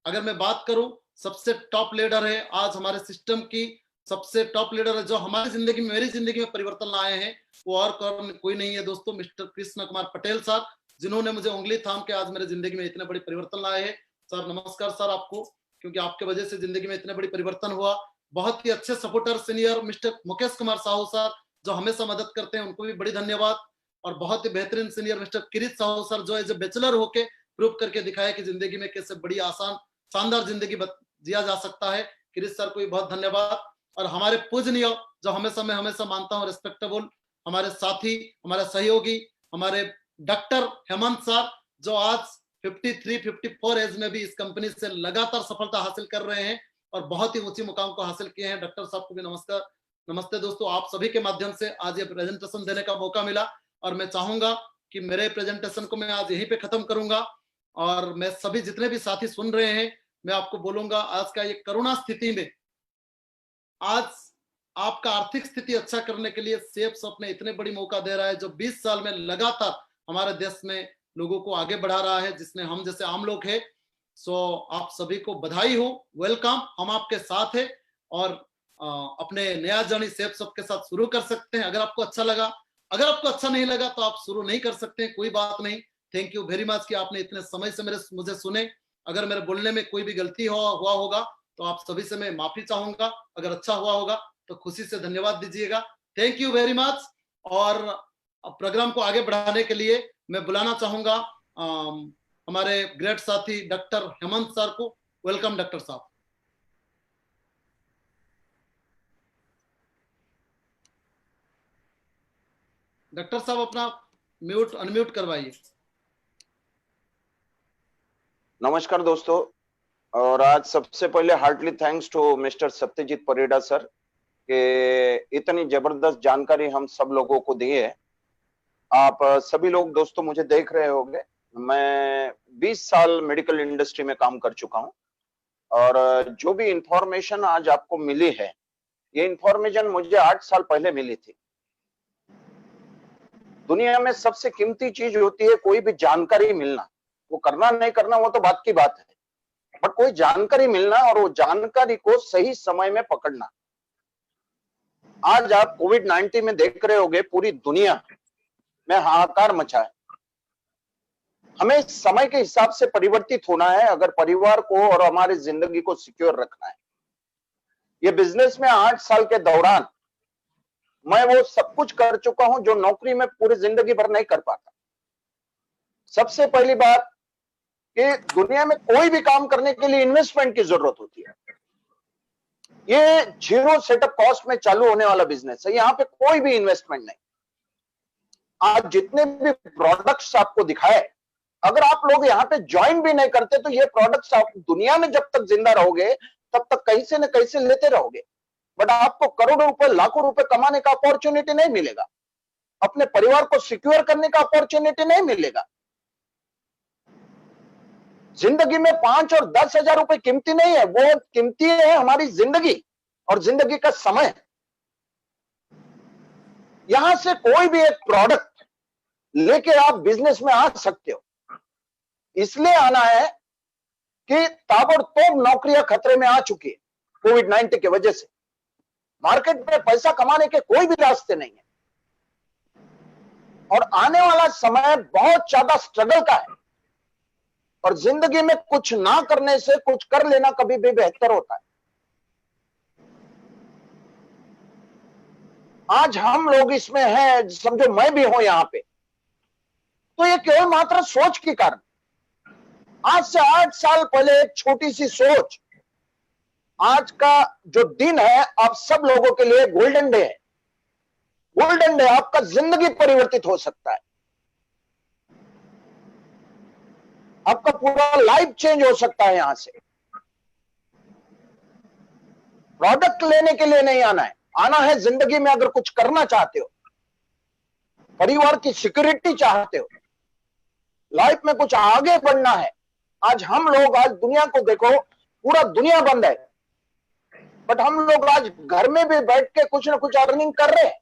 अगर मैं बात करूं, सबसे टॉप लीडर है आज हमारे सिस्टम की, सबसे टॉप लीडर है जो हमारी जिंदगी में, मेरी जिंदगी में परिवर्तन लाए हैं, वो और कोई नहीं है दोस्तों, मिस्टर कृष्ण कुमार पटेल साहब, जिन्होंने मुझे उंगली थाम के आज मेरे जिंदगी में इतने बड़े परिवर्तन लाए हैं। सर नमस्कार सर आपको, क्योंकि आपके वजह से जिंदगी में इतने बड़ी परिवर्तन हुआ। बहुत ही अच्छे supporter senior mister Mukesh Kumar Sahu sir, जो हमेशा मदद करते हैं, उनको भी बड़ी धन्यवाद। और बहुत ही बेहतरीन सीनियर मिस्टर किरीट साहू सर, जो एज ए बैचलर होके प्रूव करके दिखाया कि जिंदगी में कैसे बड़ी आसान शानदार जिंदगी जिया जा सकता है। किरीट सर को भी बहुत धन्यवाद। और हमारे पूजनीय, जो हमेशा मैं हमेशा मानता हूँ रिस्पेक्टेबल, हमारे साथी, हमारे सहयोगी, हमारे डॉक्टर हेमंत सर, जो आज 53-54 एज में भी इस कंपनी से लगातार सफलता हासिल कर रहे हैं और बहुत ही ऊंची मुकाम को हासिल किए हैं। डॉक्टर साहब को भी नमस्कार। नमस्ते दोस्तों, आप सभी के माध्यम से आज ये प्रेजेंटेशन देने का मौका मिला, और मैं चाहूंगा कि मेरे प्रेजेंटेशन को मैं आज यहीं पे खत्म करूंगा। और मैं सभी जितने भी साथी सुन रहे हैं, मैं आपको बोलूंगा, आज का ये कोरोना स्थिति में आज आपका आर्थिक स्थिति अच्छा करने के लिए सेफ शॉप ने इतने बड़ी मौका दे रहा है, जो 20 साल में लगातार हमारे देश में लोगों को आगे बढ़ा रहा है, जिसमें हम जैसे आम लोग हैं। सो आप सभी को बधाई हो, वेलकम, हम आपके साथ हैं। और अपने नया जर्नी सेफ शॉप के साथ शुरू कर सकते हैं अगर आपको अच्छा लगा। अगर आपको अच्छा नहीं लगा तो आप शुरू नहीं कर सकते, कोई बात नहीं। थैंक यू वेरी मच कि आपने इतने समय से मुझे सुने। अगर मेरे बोलने में कोई भी गलती हुआ होगा तो आप सभी से मैं माफी चाहूंगा। अगर अच्छा हुआ होगा तो खुशी से धन्यवाद दीजिएगा। Thank you very much. और प्रोग्राम को आगे बढ़ाने के लिए मैं बुलाना चाहूंगा हमारे ग्रेट साथी डॉक्टर हेमंत सर को। वेलकम डॉक्टर साहब। डॉक्टर साहब अपना म्यूट अनम्यूट करवाइए। नमस्कार दोस्तों, और आज सबसे पहले heartly thanks to mister Satyajit Parida sir के इतनी जबरदस्त जानकारी हम सब लोगों को दी है। आप सभी लोग दोस्तों मुझे देख रहे होंगे, मैं 20 साल मेडिकल इंडस्ट्री में काम कर चुका हूं, और जो भी इंफॉर्मेशन आज आपको मिली है, ये इंफॉर्मेशन मुझे 8 साल पहले मिली थी। दुनिया में सबसे कीमती चीज होती है कोई भी जानकारी मिलना। वो करना नहीं करना वो तो बात की बात है, बट कोई जानकारी मिलना और वो जानकारी को सही समय में पकड़ना। आज आप कोविड-19 में देख रहे होंगे पूरी दुनिया में हाहाकार मचा है। हमें समय के हिसाब से परिवर्तित होना है अगर परिवार को और हमारी जिंदगी को सिक्योर रखना है। ये बिजनेस में 8 साल के दौरान मैं वो सब कुछ कर चुका हूं जो नौकरी में पूरी जिंदगी भर नहीं कर पाता। सबसे पहली बात कि दुनिया में कोई भी काम करने के लिए इन्वेस्टमेंट की जरूरत होती है। ये जीरो सेटअप कॉस्ट में चालू होने वाला बिजनेस है, यहां पे कोई भी इन्वेस्टमेंट नहीं। आज जितने भी प्रोडक्ट्स आपको दिखाए, अगर आप लोग यहाँ पे ज्वाइन भी नहीं करते तो ये प्रोडक्ट्स आप दुनिया में जब तक जिंदा रहोगे तब तक कैसे न कैसे लेते रहोगे, बट आपको करोड़ों रुपए लाखों रुपए कमाने का अपॉर्चुनिटी नहीं मिलेगा, अपने परिवार को सिक्योर करने का अपॉर्चुनिटी नहीं मिलेगा। जिंदगी में 5 और 10 हजार रुपए कीमती नहीं है, वो कीमती है हमारी जिंदगी और जिंदगी का समय। यहां से कोई भी एक प्रोडक्ट लेके आप बिजनेस में आ सकते हो। इसलिए आना है कि ताबड़तोड़ नौकरियां खतरे में आ चुकी है कोविड-19 की वजह से। मार्केट में पैसा कमाने के कोई भी रास्ते नहीं है, और आने वाला समय बहुत ज्यादा स्ट्रगल का है, और जिंदगी में कुछ ना करने से कुछ कर लेना कभी भी बेहतर होता है। आज हम लोग इसमें हैं, समझो मैं भी हूं यहां पे, तो ये केवल मात्र सोच के कारण। आज से 8 साल पहले एक छोटी सी सोच आज का जो दिन है आप सब लोगों के लिए गोल्डन डे है। गोल्डन डे, आपका जिंदगी परिवर्तित हो सकता है, आपका पूरा लाइफ चेंज हो सकता है। यहां से प्रोडक्ट लेने के लिए नहीं आना है, आना है जिंदगी में अगर कुछ करना चाहते हो, परिवार की सिक्योरिटी चाहते हो, लाइफ में कुछ आगे बढ़ना है। आज हम लोग, आज दुनिया को देखो, पूरा दुनिया बंद है, बट हम लोग आज घर में भी बैठ के कुछ ना कुछ अर्निंग कर रहे हैं।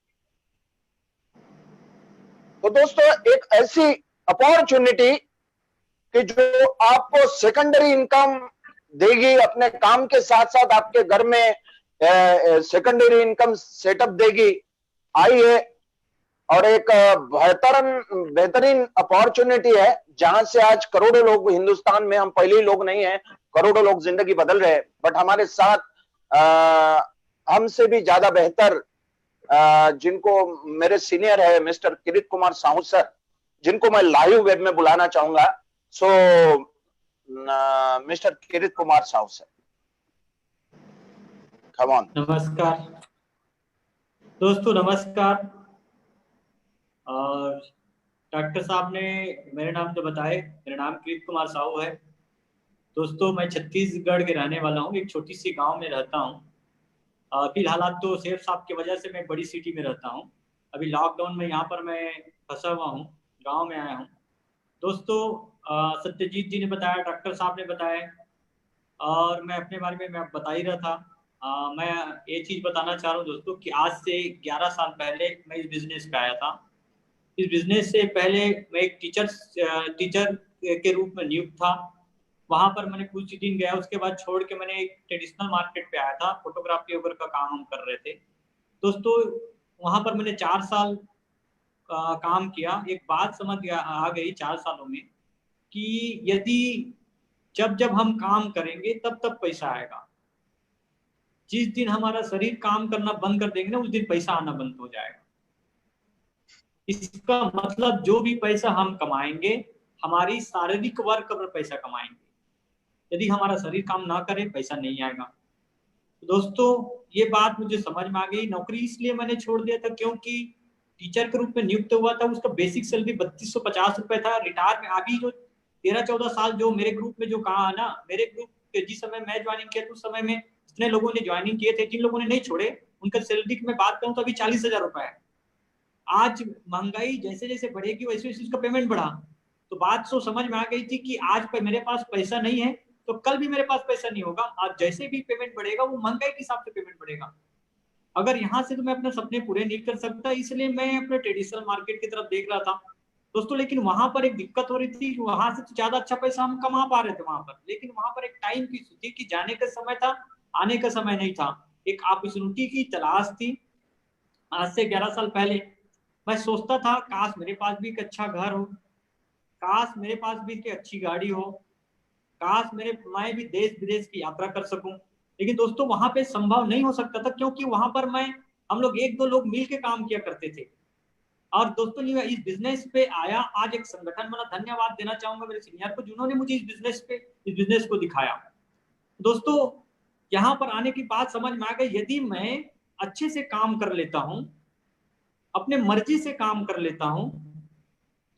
तो दोस्तों, एक ऐसी अपॉर्चुनिटी कि जो आपको सेकेंडरी इनकम देगी, अपने काम के साथ साथ आपके घर में सेकेंडरी इनकम सेटअप देगी, आई है। और एक बेहतरीन अपॉर्चुनिटी है जहां से आज करोड़ों लोग हिंदुस्तान में, हम पहले ही लोग नहीं हैं, करोड़ों लोग जिंदगी बदल रहे हैं, बट हमारे साथ हमसे भी ज्यादा बेहतर जिनको मेरे सीनियर है मिस्टर किरीट कुमार साहू सर, जिनको मैं लाइव वेब में बुलाना चाहूंगा। So mister Kirit Kumar Sahu sir, come on. नमस्कार दोस्तों, नमस्कार। और डॉक्टर साहब ने मेरे नाम तो बताए, मेरा नाम किरीट कुमार साहू है। दोस्तों, मैं छत्तीसगढ़ के रहने वाला हूँ, एक छोटी सी गांव में रहता हूँ। फिलहाल तो सेफ साहब की वजह से मैं बड़ी सिटी में रहता हूँ। अभी लॉकडाउन में यहाँ पर मैं फंसा हुआ हूँ, गांव में आया हूँ। दोस्तों, सत्यजीत जी ने बताया, डॉक्टर साहब ने बताया, और मैं अपने बारे में मैं बता ही रहा था। मैं ये चीज़ बताना चाह रहा हूँ दोस्तों कि आज से 11 साल पहले मैं इस बिजनेस पे आया था। इस बिजनेस से पहले मैं एक टीचर के रूप में नियुक्त था। वहां पर मैंने कुछ दिन गया, उसके बाद छोड़ के मैंने एक ट्रेडिशनल मार्केट पे आया था, फोटोग्राफी वगैरह का काम हम कर रहे थे। दोस्तों, वहां पर मैंने 4 साल काम किया। एक बात समझ आ गई 4 सालों में कि यदि जब जब हम काम करेंगे तब तब पैसा आएगा। जिस दिन हमारा शरीर काम करना बंद कर देंगे ना, उस दिन पैसा आना बंद हो जाएगा। इसका मतलब जो भी पैसा हम कमाएंगे, हमारी शारीरिक वर्क पर पैसा कमाएंगे। यदि हमारा शरीर काम ना करे, पैसा नहीं आएगा। तो दोस्तों, ये बात मुझे समझ में आ गई। नौकरी इसलिए मैंने छोड़ दिया था क्योंकि टीचर के रूप में नियुक्त हुआ था, उसका बेसिक सैलरी 3250 रुपए था। रिटायर में अभी जो 13-14 साल जो मेरे ग्रुप में जो कहा ना, मेरे ग्रुप के जिस समय मैं ज्वाइनिंग किया, उस समय में जितने लोगों ने ज्वाइनिंग किए थे, जिन लोगों ने नहीं छोड़े, उनका सैलरी की मैं बात करूं तो अभी 40,000 रुपए है। आज महंगाई जैसे जैसे बढ़ेगी वैसे वैसे उसका पेमेंट बढ़ा। तो बात तो समझ में आ गई थी कि आज मेरे पास पैसा नहीं है तो कल भी मेरे पास पैसा नहीं होगा। आज जैसे भी पेमेंट बढ़ेगा वो महंगाई के हिसाब से पेमेंट बढ़ेगा। अगर यहाँ से तो मैं अपने सपने पूरे नहीं कर सकता, इसलिए मैं अपने ट्रेडिशनल मार्केट की तरफ देख रहा था दोस्तों। लेकिन वहां पर एक दिक्कत हो रही थी, वहां से तो ज्यादा अच्छा पैसा हम कमा पा रहे थे वहां पर, लेकिन वहां पर एक टाइम की थी कि जाने का समय था, आने का समय नहीं था। एक अपॉर्चुनिटी की तलाश थी। आज से 11 साल पहले मैं सोचता था काश मेरे पास भी एक अच्छा घर हो, काश मेरे पास भी एक अच्छी गाड़ी हो, काश मैं भी देश विदेश की यात्रा कर सकूं। लेकिन दोस्तों वहां पे संभव नहीं हो सकता था, क्योंकि वहां पर हम लोग 1-2 लोग मिल के काम किया करते थे। और दोस्तों इस बिजनेस पे आया, आज एक संगठन बना। धन्यवाद देना चाहूंगा मेरे सीनियर को, जिन्होंने मुझे इस बिजनेस को दिखाया। दोस्तों यहाँ पर आने की बात समझ में आ गई, यदि मैं अच्छे से काम कर लेता हूँ, अपने मर्जी से काम कर लेता हूँ,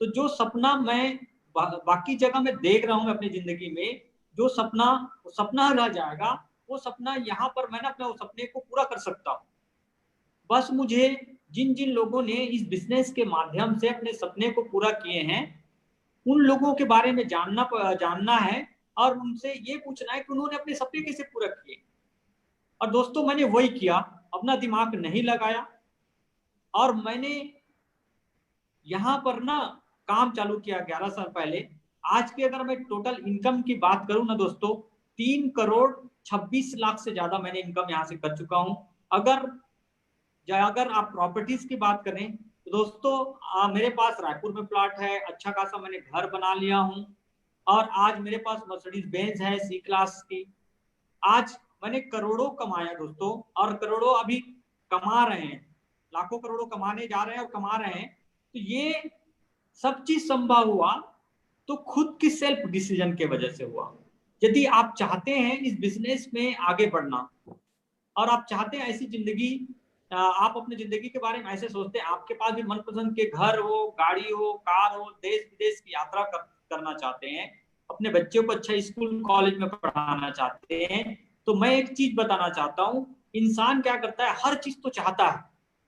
तो जो सपना मैं बाकी जगह में देख रहा हूँ अपनी जिंदगी में, जो सपना रह जाएगा, वो सपना यहाँ पर मैं अपने सपने को पूरा कर सकता हूँ। बस मुझे जिन जिन लोगों ने इस बिजनेस के माध्यम से अपने सपने को पूरा किए हैं, उन लोगों के बारे में जानना है और उनसे ये पूछना है कि उन्होंने अपने सपने कैसे पूरा किए। और दोस्तों मैंने वही किया, अपना दिमाग नहीं लगाया और मैंने यहाँ पर ना काम चालू किया 11 साल पहले। आज की अगर मैं टोटल इनकम की बात करूं ना दोस्तों, 3 करोड़ 26 लाख से ज्यादा मैंने इनकम यहाँ से कर चुका हूं। अगर आप प्रॉपर्टीज की बात करें तो दोस्तों मेरे पास रायपुर में प्लॉट है, अच्छा खासा मैंने घर बना लिया हूं और आज मेरे पास मर्सिडीज बेंज है C क्लास की। आज मैंने करोड़ों कमाया दोस्तों, और करोड़ों अभी कमा रहे हैं, लाखों करोड़ों कमाने जा रहे हैं और कमा रहे हैं। तो ये सब चीज संभव हुआ तो खुद की सेल्फ डिसीजन के वजह से हुआ। यदि आप चाहते हैं इस बिजनेस में आगे बढ़ना और आप चाहते हैं ऐसी जिंदगी, आप अपनी जिंदगी के बारे में ऐसे सोचते हैं, आपके पास भी मनपसंद के घर हो, गाड़ी हो, कार हो, देश विदेश की यात्रा करना चाहते हैं, अपने बच्चों को अच्छा स्कूल कॉलेज में पढ़ाना चाहते हैं, तो मैं एक चीज बताना चाहता हूँ, इंसान क्या करता है, हर चीज तो चाहता है,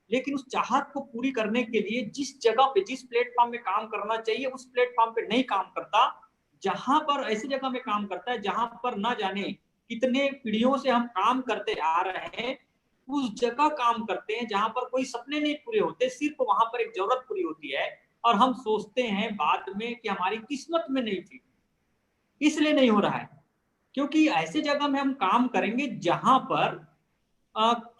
लेकिन उस चाहत को पूरी करने के लिए जिस जगह पे, जिस प्लेटफॉर्म में काम करना चाहिए उस प्लेटफॉर्म पे नहीं काम करता। जहां पर ऐसी जगह में काम करता है जहां पर ना जाने कितने पीढ़ियों से हम काम करते आ रहे हैं, उस जगह काम करते हैं जहां पर कोई सपने नहीं पूरे होते, सिर्फ वहां पर एक जरूरत पूरी होती है। और हम सोचते हैं बाद में कि हमारी किस्मत में नहीं थी, इसलिए नहीं हो रहा है। क्योंकि ऐसे जगह में हम काम करेंगे जहां पर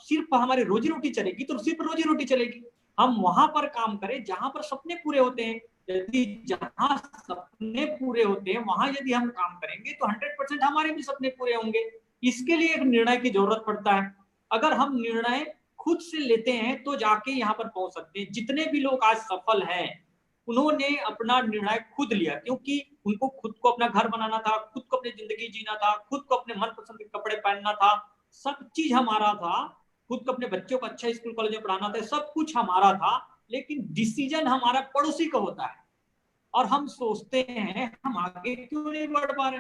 सिर्फ हमारी रोजी रोटी चलेगी, तो सिर्फ रोजी रोटी चलेगी। हम वहां पर काम करें जहां पर सपने पूरे होते हैं। यदि जहां सपने पूरे होते हैं वहां यदि हम काम करेंगे तो 100% हमारे भी सपने पूरे होंगे। इसके लिए एक निर्णय की जरूरत पड़ता है। अगर हम निर्णय खुद से लेते हैं तो जाके यहाँ पर पहुंच सकते हैं। जितने भी लोग आज सफल हैं उन्होंने अपना निर्णय खुद लिया, क्योंकि उनको खुद को अपना घर बनाना था, खुद को अपनी जिंदगी जीना था, खुद को अपने मनपसंद के कपड़े पहनना था, सब चीज हमारा था, खुद को अपने बच्चों को अच्छा स्कूल कॉलेज में पढ़ाना था, सब कुछ हमारा था। लेकिन डिसीजन हमारा पड़ोसी का होता है और हम सोचते हैं हम आगे क्यों नहीं बढ़ पा रहे।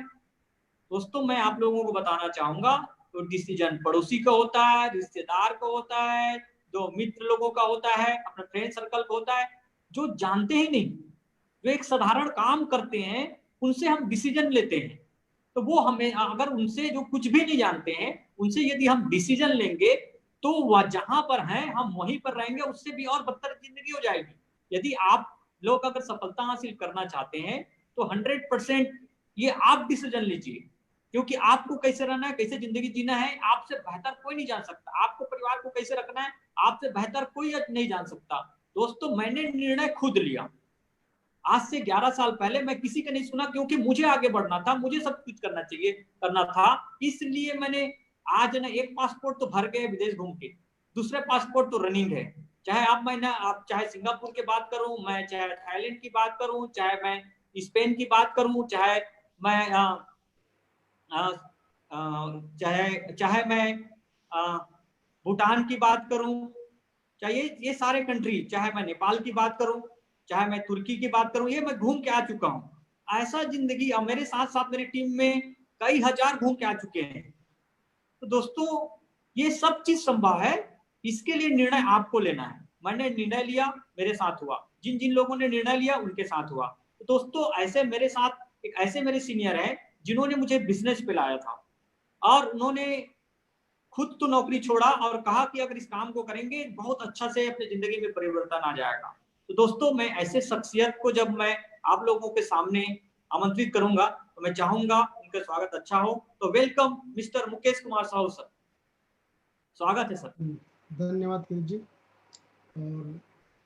दोस्तों मैं आप लोगों को बताना चाहूंगा, तो डिसीजन पड़ोसी का होता है, रिश्तेदार का होता है, 2 मित्र लोगों का होता है, अपने फ्रेंड सर्कल का होता है, जो जानते ही नहीं, जो एक साधारण काम करते हैं उनसे हम डिसीजन लेते हैं। तो वो हमें, अगर उनसे जो कुछ भी नहीं जानते हैं उनसे यदि हम डिसीजन लेंगे तो वह जहां पर हैं हम वहीं पर रहेंगे, उससे भी और बदतर जिंदगी हो जाएगी। यदि आप लोग अगर सफलता हासिल करना चाहते हैं तो 100% ये आप डिसीजन लीजिए, क्योंकि आपको कैसे रहना है, कैसे जिंदगी जीना है, आपसे बेहतर कोई नहीं जान सकता। आपको परिवार को कैसे रखना है, आपसे बेहतर कोई नहीं जान सकता। दोस्तों मैंने निर्णय खुद लिया, आज से 11 साल पहले मैं किसी का नहीं सुना, क्योंकि मुझे आगे बढ़ना था, मुझे सब कुछ करना था। इसलिए मैंने आज ना एक पासपोर्ट तो भर गए विदेश घूम के, दूसरे पासपोर्ट तो रनिंग है। चाहे आप चाहे सिंगापुर की बात करूं, मैं चाहे थाईलैंड की बात करूं, चाहे मैं स्पेन की बात करूं, चाहे मैं चाहे मैं भूटान की बात करूं, चाहे ये सारे कंट्री, चाहे मैं नेपाल की बात करूं, चाहे मैं तुर्की की बात करूं, ये मैं घूम के आ चुका हूं। ऐसा जिंदगी, और मेरे साथ साथ मेरी टीम में कई हजार घूम के आ चुके हैं। तो दोस्तों ये सब चीज संभव है, इसके लिए निर्णय आपको लेना है। मैंने निर्णय लिया, मेरे साथ हुआ, जिन जिन लोगों ने निर्णय लिया उनके साथ हुआ। तो दोस्तों ऐसे मेरे साथ एक ऐसे मेरे सीनियर हैं जिन्होंने मुझे बिजनेस पे लाया था, और उन्होंने खुद तो नौकरी छोड़ा और कहा कि अगर इस काम को करेंगे बहुत अच्छा से अपनी जिंदगी में परिवर्तन आ जाएगा। तो दोस्तों मैं ऐसे शख्सियत को जब मैं आप लोगों के सामने आमंत्रित करूंगा तो मैं चाहूंगा उनका स्वागत अच्छा हो। तो welcome mister Mukesh Kumar Sahu sir, स्वागत है सर। धन्यवाद किरीट जी। और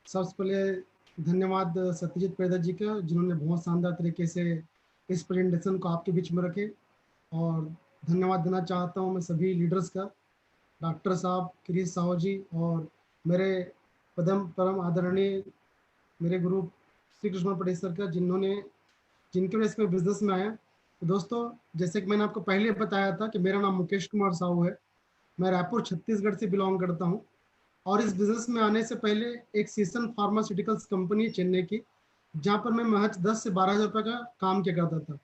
सबसे पहले धन्यवाद सत्यजीत परिडा जी का, जिन्होंने बहुत शानदार तरीके से इस प्रेजेंटेशन को आपके बीच में रखे। और धन्यवाद देना चाहता हूं मैं सभी लीडर्स का, डॉक्टर साहब, किरीट साहू जी, और मेरे परम आदरणीय मेरे गुरु श्री कृष्ण पटेल सर का, जिनके वजह से मैं बिजनेस में आया। तो दोस्तों जैसे कि मैंने आपको पहले बताया था कि मेरा नाम मुकेश कुमार साहू है, मैं रायपुर छत्तीसगढ़ से बिलोंग करता हूँ। और इस बिजनेस में आने से पहले एक सीसन फार्मास्यूटिकल्स कंपनी चेन्नई की, जहाँ पर मैं महज 10 से 12 हज़ार रुपये का काम किया करता था।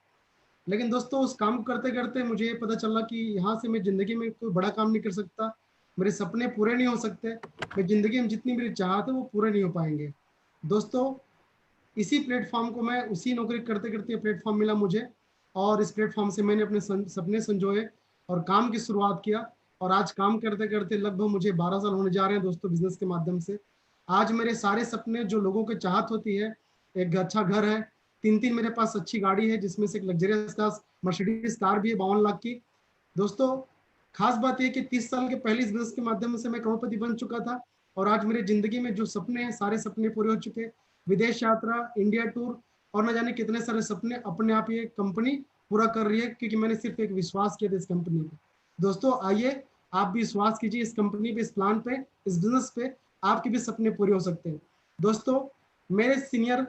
लेकिन दोस्तों उस काम करते करते मुझे ये पता चला कि यहाँ से मैं ज़िंदगी में कोई बड़ा काम नहीं कर सकता, मेरे सपने पूरे नहीं हो सकते, मैं ज़िंदगी में जितनी मेरी चाहत है वो पूरे नहीं हो पाएंगे। दोस्तों इसी प्लेटफॉर्म को मैं उसी नौकरी करते करते प्लेटफॉर्म मिला मुझे, और इस प्लेटफॉर्म से मैंने अपने सपने संजोए और काम की शुरुआत किया। और आज काम करते करते लगभग मुझे 12 साल होने जा रहे हैं दोस्तों बिजनेस के माध्यम से। आज मेरे सारे सपने जो लोगों के चाहत होती है, एक अच्छा घर है, 3 मेरे पास अच्छी गाड़ी है, जिसमें से एक लग्जरियस क्लास मर्सिडीज कार भी है 52 लाख की। दोस्तों खास बात यह कि 30 साल के पहले इस बिजनेस के माध्यम से मैं करोड़पति बन चुका था। और आज मेरी जिंदगी में जो सपने हैं सारे सपने पूरे हो चुके। विदेश यात्रा, इंडिया टूर और न जाने कितने सारे सपने अपने आप ये कंपनी पूरा कर रही है, क्योंकि मैंने सिर्फ एक विश्वास किया था इस कंपनी पे। दोस्तों आइए आप भी विश्वास कीजिए इस कंपनी पे, इस प्लान पे, इस बिजनेस पे, आपके भी सपने पूरे हो सकते हैं। दोस्तों मेरे सीनियर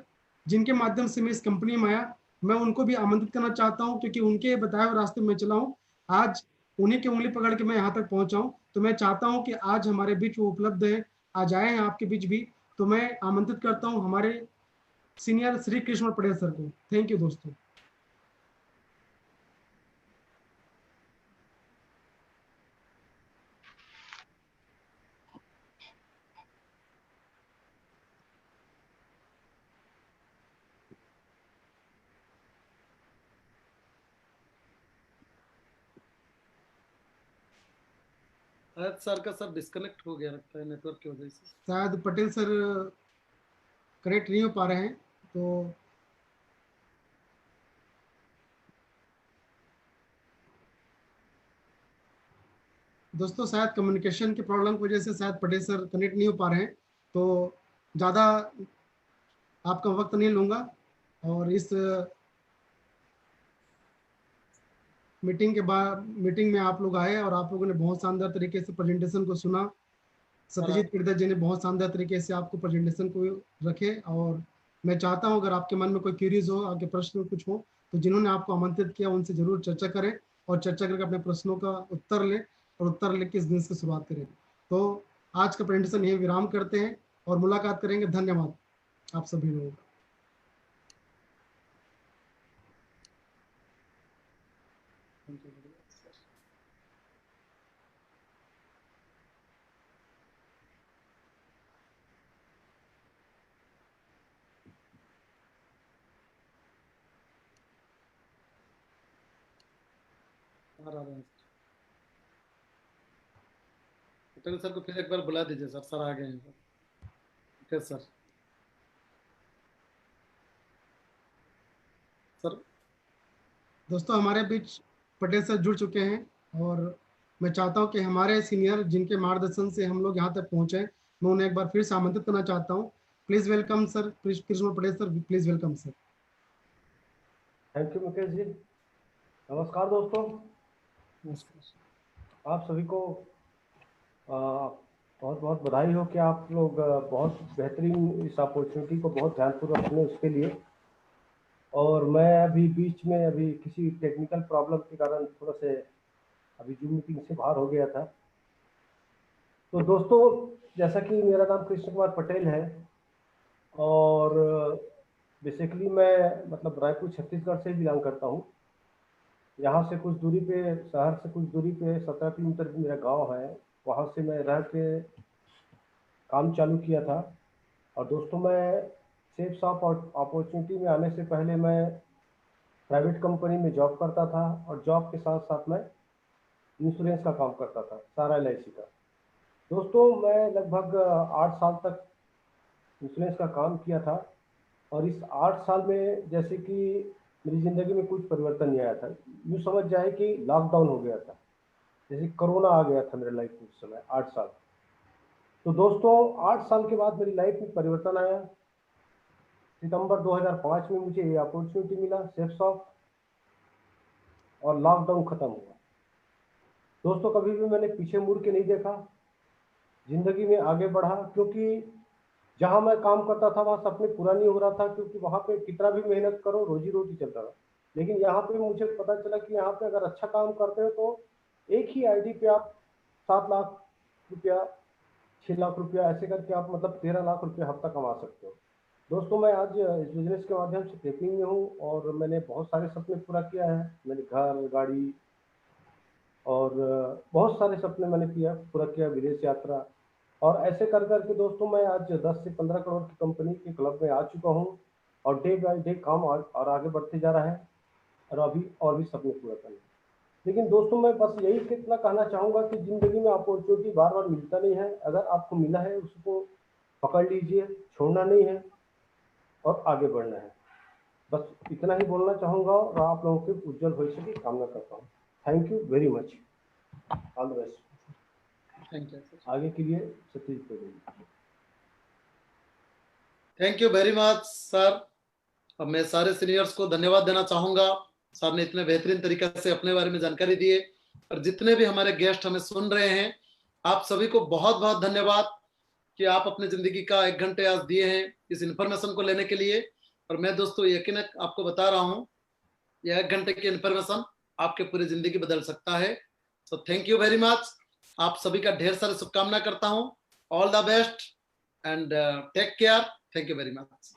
जिनके माध्यम से मैं इस कंपनी में आया, मैं उनको भी आमंत्रित करना चाहता हूँ, क्योंकि उनके बताए हुए रास्ते में चला हूँ। आज उन्हीं की उंगली पकड़ के मैं यहाँ तक पहुंचा हूँ। तो मैं चाहता हूँ कि आज हमारे बीच वो उपलब्ध है, आज आए हैं आपके बीच भी। तो मैं आमंत्रित करता हूँ हमारे सीनियर श्री कृष्ण पटेल सर को। थैंक यू दोस्तों। शायद सर का सर डिस्कनेक्ट हो गया लगता है नेटवर्क की वजह से। शायद पटेल सर कनेक्ट नहीं हो पा रहे हैं। तो दोस्तों शायद कम्युनिकेशन की प्रॉब्लम की वजह से शायद पटेल सर कनेक्ट नहीं हो पा रहे हैं। तो ज़्यादा आपका वक्त नहीं लूँगा, और इस मीटिंग में आप लोग आए और आप लोगों ने बहुत शानदार तरीके से प्रेजेंटेशन को सुना। सत्यजीत परिडा जी ने बहुत शानदार तरीके से आपको प्रेजेंटेशन को रखे। और मैं चाहता हूं अगर आपके मन में कोई क्यूरीज हो, आपके प्रश्न कुछ हो, तो जिन्होंने आपको आमंत्रित किया उनसे जरूर चर्चा करें, और चर्चा करके अपने प्रश्नों का उत्तर लें, और उत्तर लेके इस बिजनेस की शुरुआत करें। तो आज का प्रेजेंटेशन यही विराम करते हैं और मुलाकात करेंगे। धन्यवाद आप सभी लोगों का। पटेल सर को फिर एक बार बुला दीजिए सर। सर आ गए हैं सर। सर सर दोस्तों हमारे बीच पटेल सर जुड़ चुके हैं, और मैं चाहता हूं कि हमारे सीनियर जिनके मार्गदर्शन से हम लोग यहाँ तक पहुँचे, मैं उन्हें एक बार फिर से आमंत्रित करना चाहता हूँ। Please welcome sir, Krishna Patel sir, please welcome sir. Thank you Mukesh ji. नमस्कार दोस्तों, आप सभी को बहुत बहुत बधाई हो कि आप लोग बहुत बेहतरीन इस अपॉर्चुनिटी को बहुत ध्यानपूर्वक सुने उसके लिए। और मैं अभी बीच में अभी किसी टेक्निकल प्रॉब्लम के कारण थोड़ा से अभी जूम मीटिंग से बाहर हो गया था। तो दोस्तों, जैसा कि मेरा नाम कृष्ण कुमार पटेल है और बेसिकली मैं मतलब रायपुर छत्तीसगढ़ से बिलोंग करता हूँ। यहाँ से कुछ दूरी पे, शहर से कुछ दूरी पे 17 किलोमीटर मेरा गांव है। वहाँ से मैं रह के काम चालू किया था। और दोस्तों, मैं सेफ शॉप और अपॉर्चुनिटी में आने से पहले मैं प्राइवेट कंपनी में जॉब करता था और जॉब के साथ साथ मैं इंश्योरेंस का काम करता था, सारा LIC का। दोस्तों, मैं लगभग 8 साल तक इंश्योरेंस का काम किया था और इस 8 साल में जैसे कि मेरी ज़िंदगी में कुछ परिवर्तन नहीं आया था। यूँ समझ जाए कि लॉकडाउन हो गया था, जैसे कोरोना आ गया था मेरे लाइफ में उस समय 8 साल। तो दोस्तों, 8 साल के बाद मेरी लाइफ में परिवर्तन आया। सितंबर 2005 में मुझे ये अपॉर्चुनिटी मिला सेफ शॉप और लॉकडाउन ख़त्म हुआ। दोस्तों, कभी भी मैंने पीछे मुड़ के नहीं देखा, ज़िंदगी में आगे बढ़ा, क्योंकि जहाँ मैं काम करता था वहाँ सपने पूरा नहीं हो रहा था, क्योंकि वहाँ पे कितना भी मेहनत करो रोजी रोटी चलता रहा। लेकिन यहाँ पे मुझे पता चला कि यहाँ पे अगर अच्छा काम करते हो तो एक ही आईडी पे आप 7 लाख रुपया, 6 लाख रुपया ऐसे करके आप मतलब 13 लाख रुपया हफ्ता कमा सकते हो। दोस्तों, मैं आज इस बिजनेस के माध्यम से टेकिंग में हूँ और मैंने बहुत सारे सपने पूरा किया है। मैंने घर, गाड़ी और बहुत सारे सपने मैंने पूरा किया, विदेश यात्रा। और ऐसे कर करके दोस्तों, मैं आज 10 से 15 करोड़ की कंपनी के क्लब में आ चुका हूँ और डे बाय डे काम और आगे बढ़ते जा रहा है और अभी और भी सपने पूरा करने। लेकिन दोस्तों, मैं बस यही कितना कहना चाहूँगा कि ज़िंदगी में अपॉर्चुनिटी बार बार मिलता नहीं है। अगर आपको मिला है उसको पकड़ लीजिए, छोड़ना नहीं है और आगे बढ़ना है। बस इतना ही बोलना चाहूँगा और आप लोगों के उज्जवल भविष्य की कामना करता हूँ। Thank you very much, all the best. Thank you आगे के लिए सतीश को thank you very much sir. अब मैं सारे सीनियर्स को धन्यवाद देना चाहूंगा। सर ने इतने बेहतरीन तरीके से अपने बारे में जानकारी दी है और जितने भी हमारे गेस्ट हमें सुन रहे हैं, आप सभी को बहुत बहुत धन्यवाद कि आप अपनी जिंदगी का 1 घंटे आज दिए हैं इस इंफॉर्मेशन को लेने के लिए। और मैं दोस्तों यकीनन आपको बता रहा हूँ, यह 1 घंटे की इंफॉर्मेशन आपकी पूरी जिंदगी बदल सकता है। So thank you very much. आप सभी का ढेर सारी शुभकामना करता हूँ। All the best and take care. Thank you very much.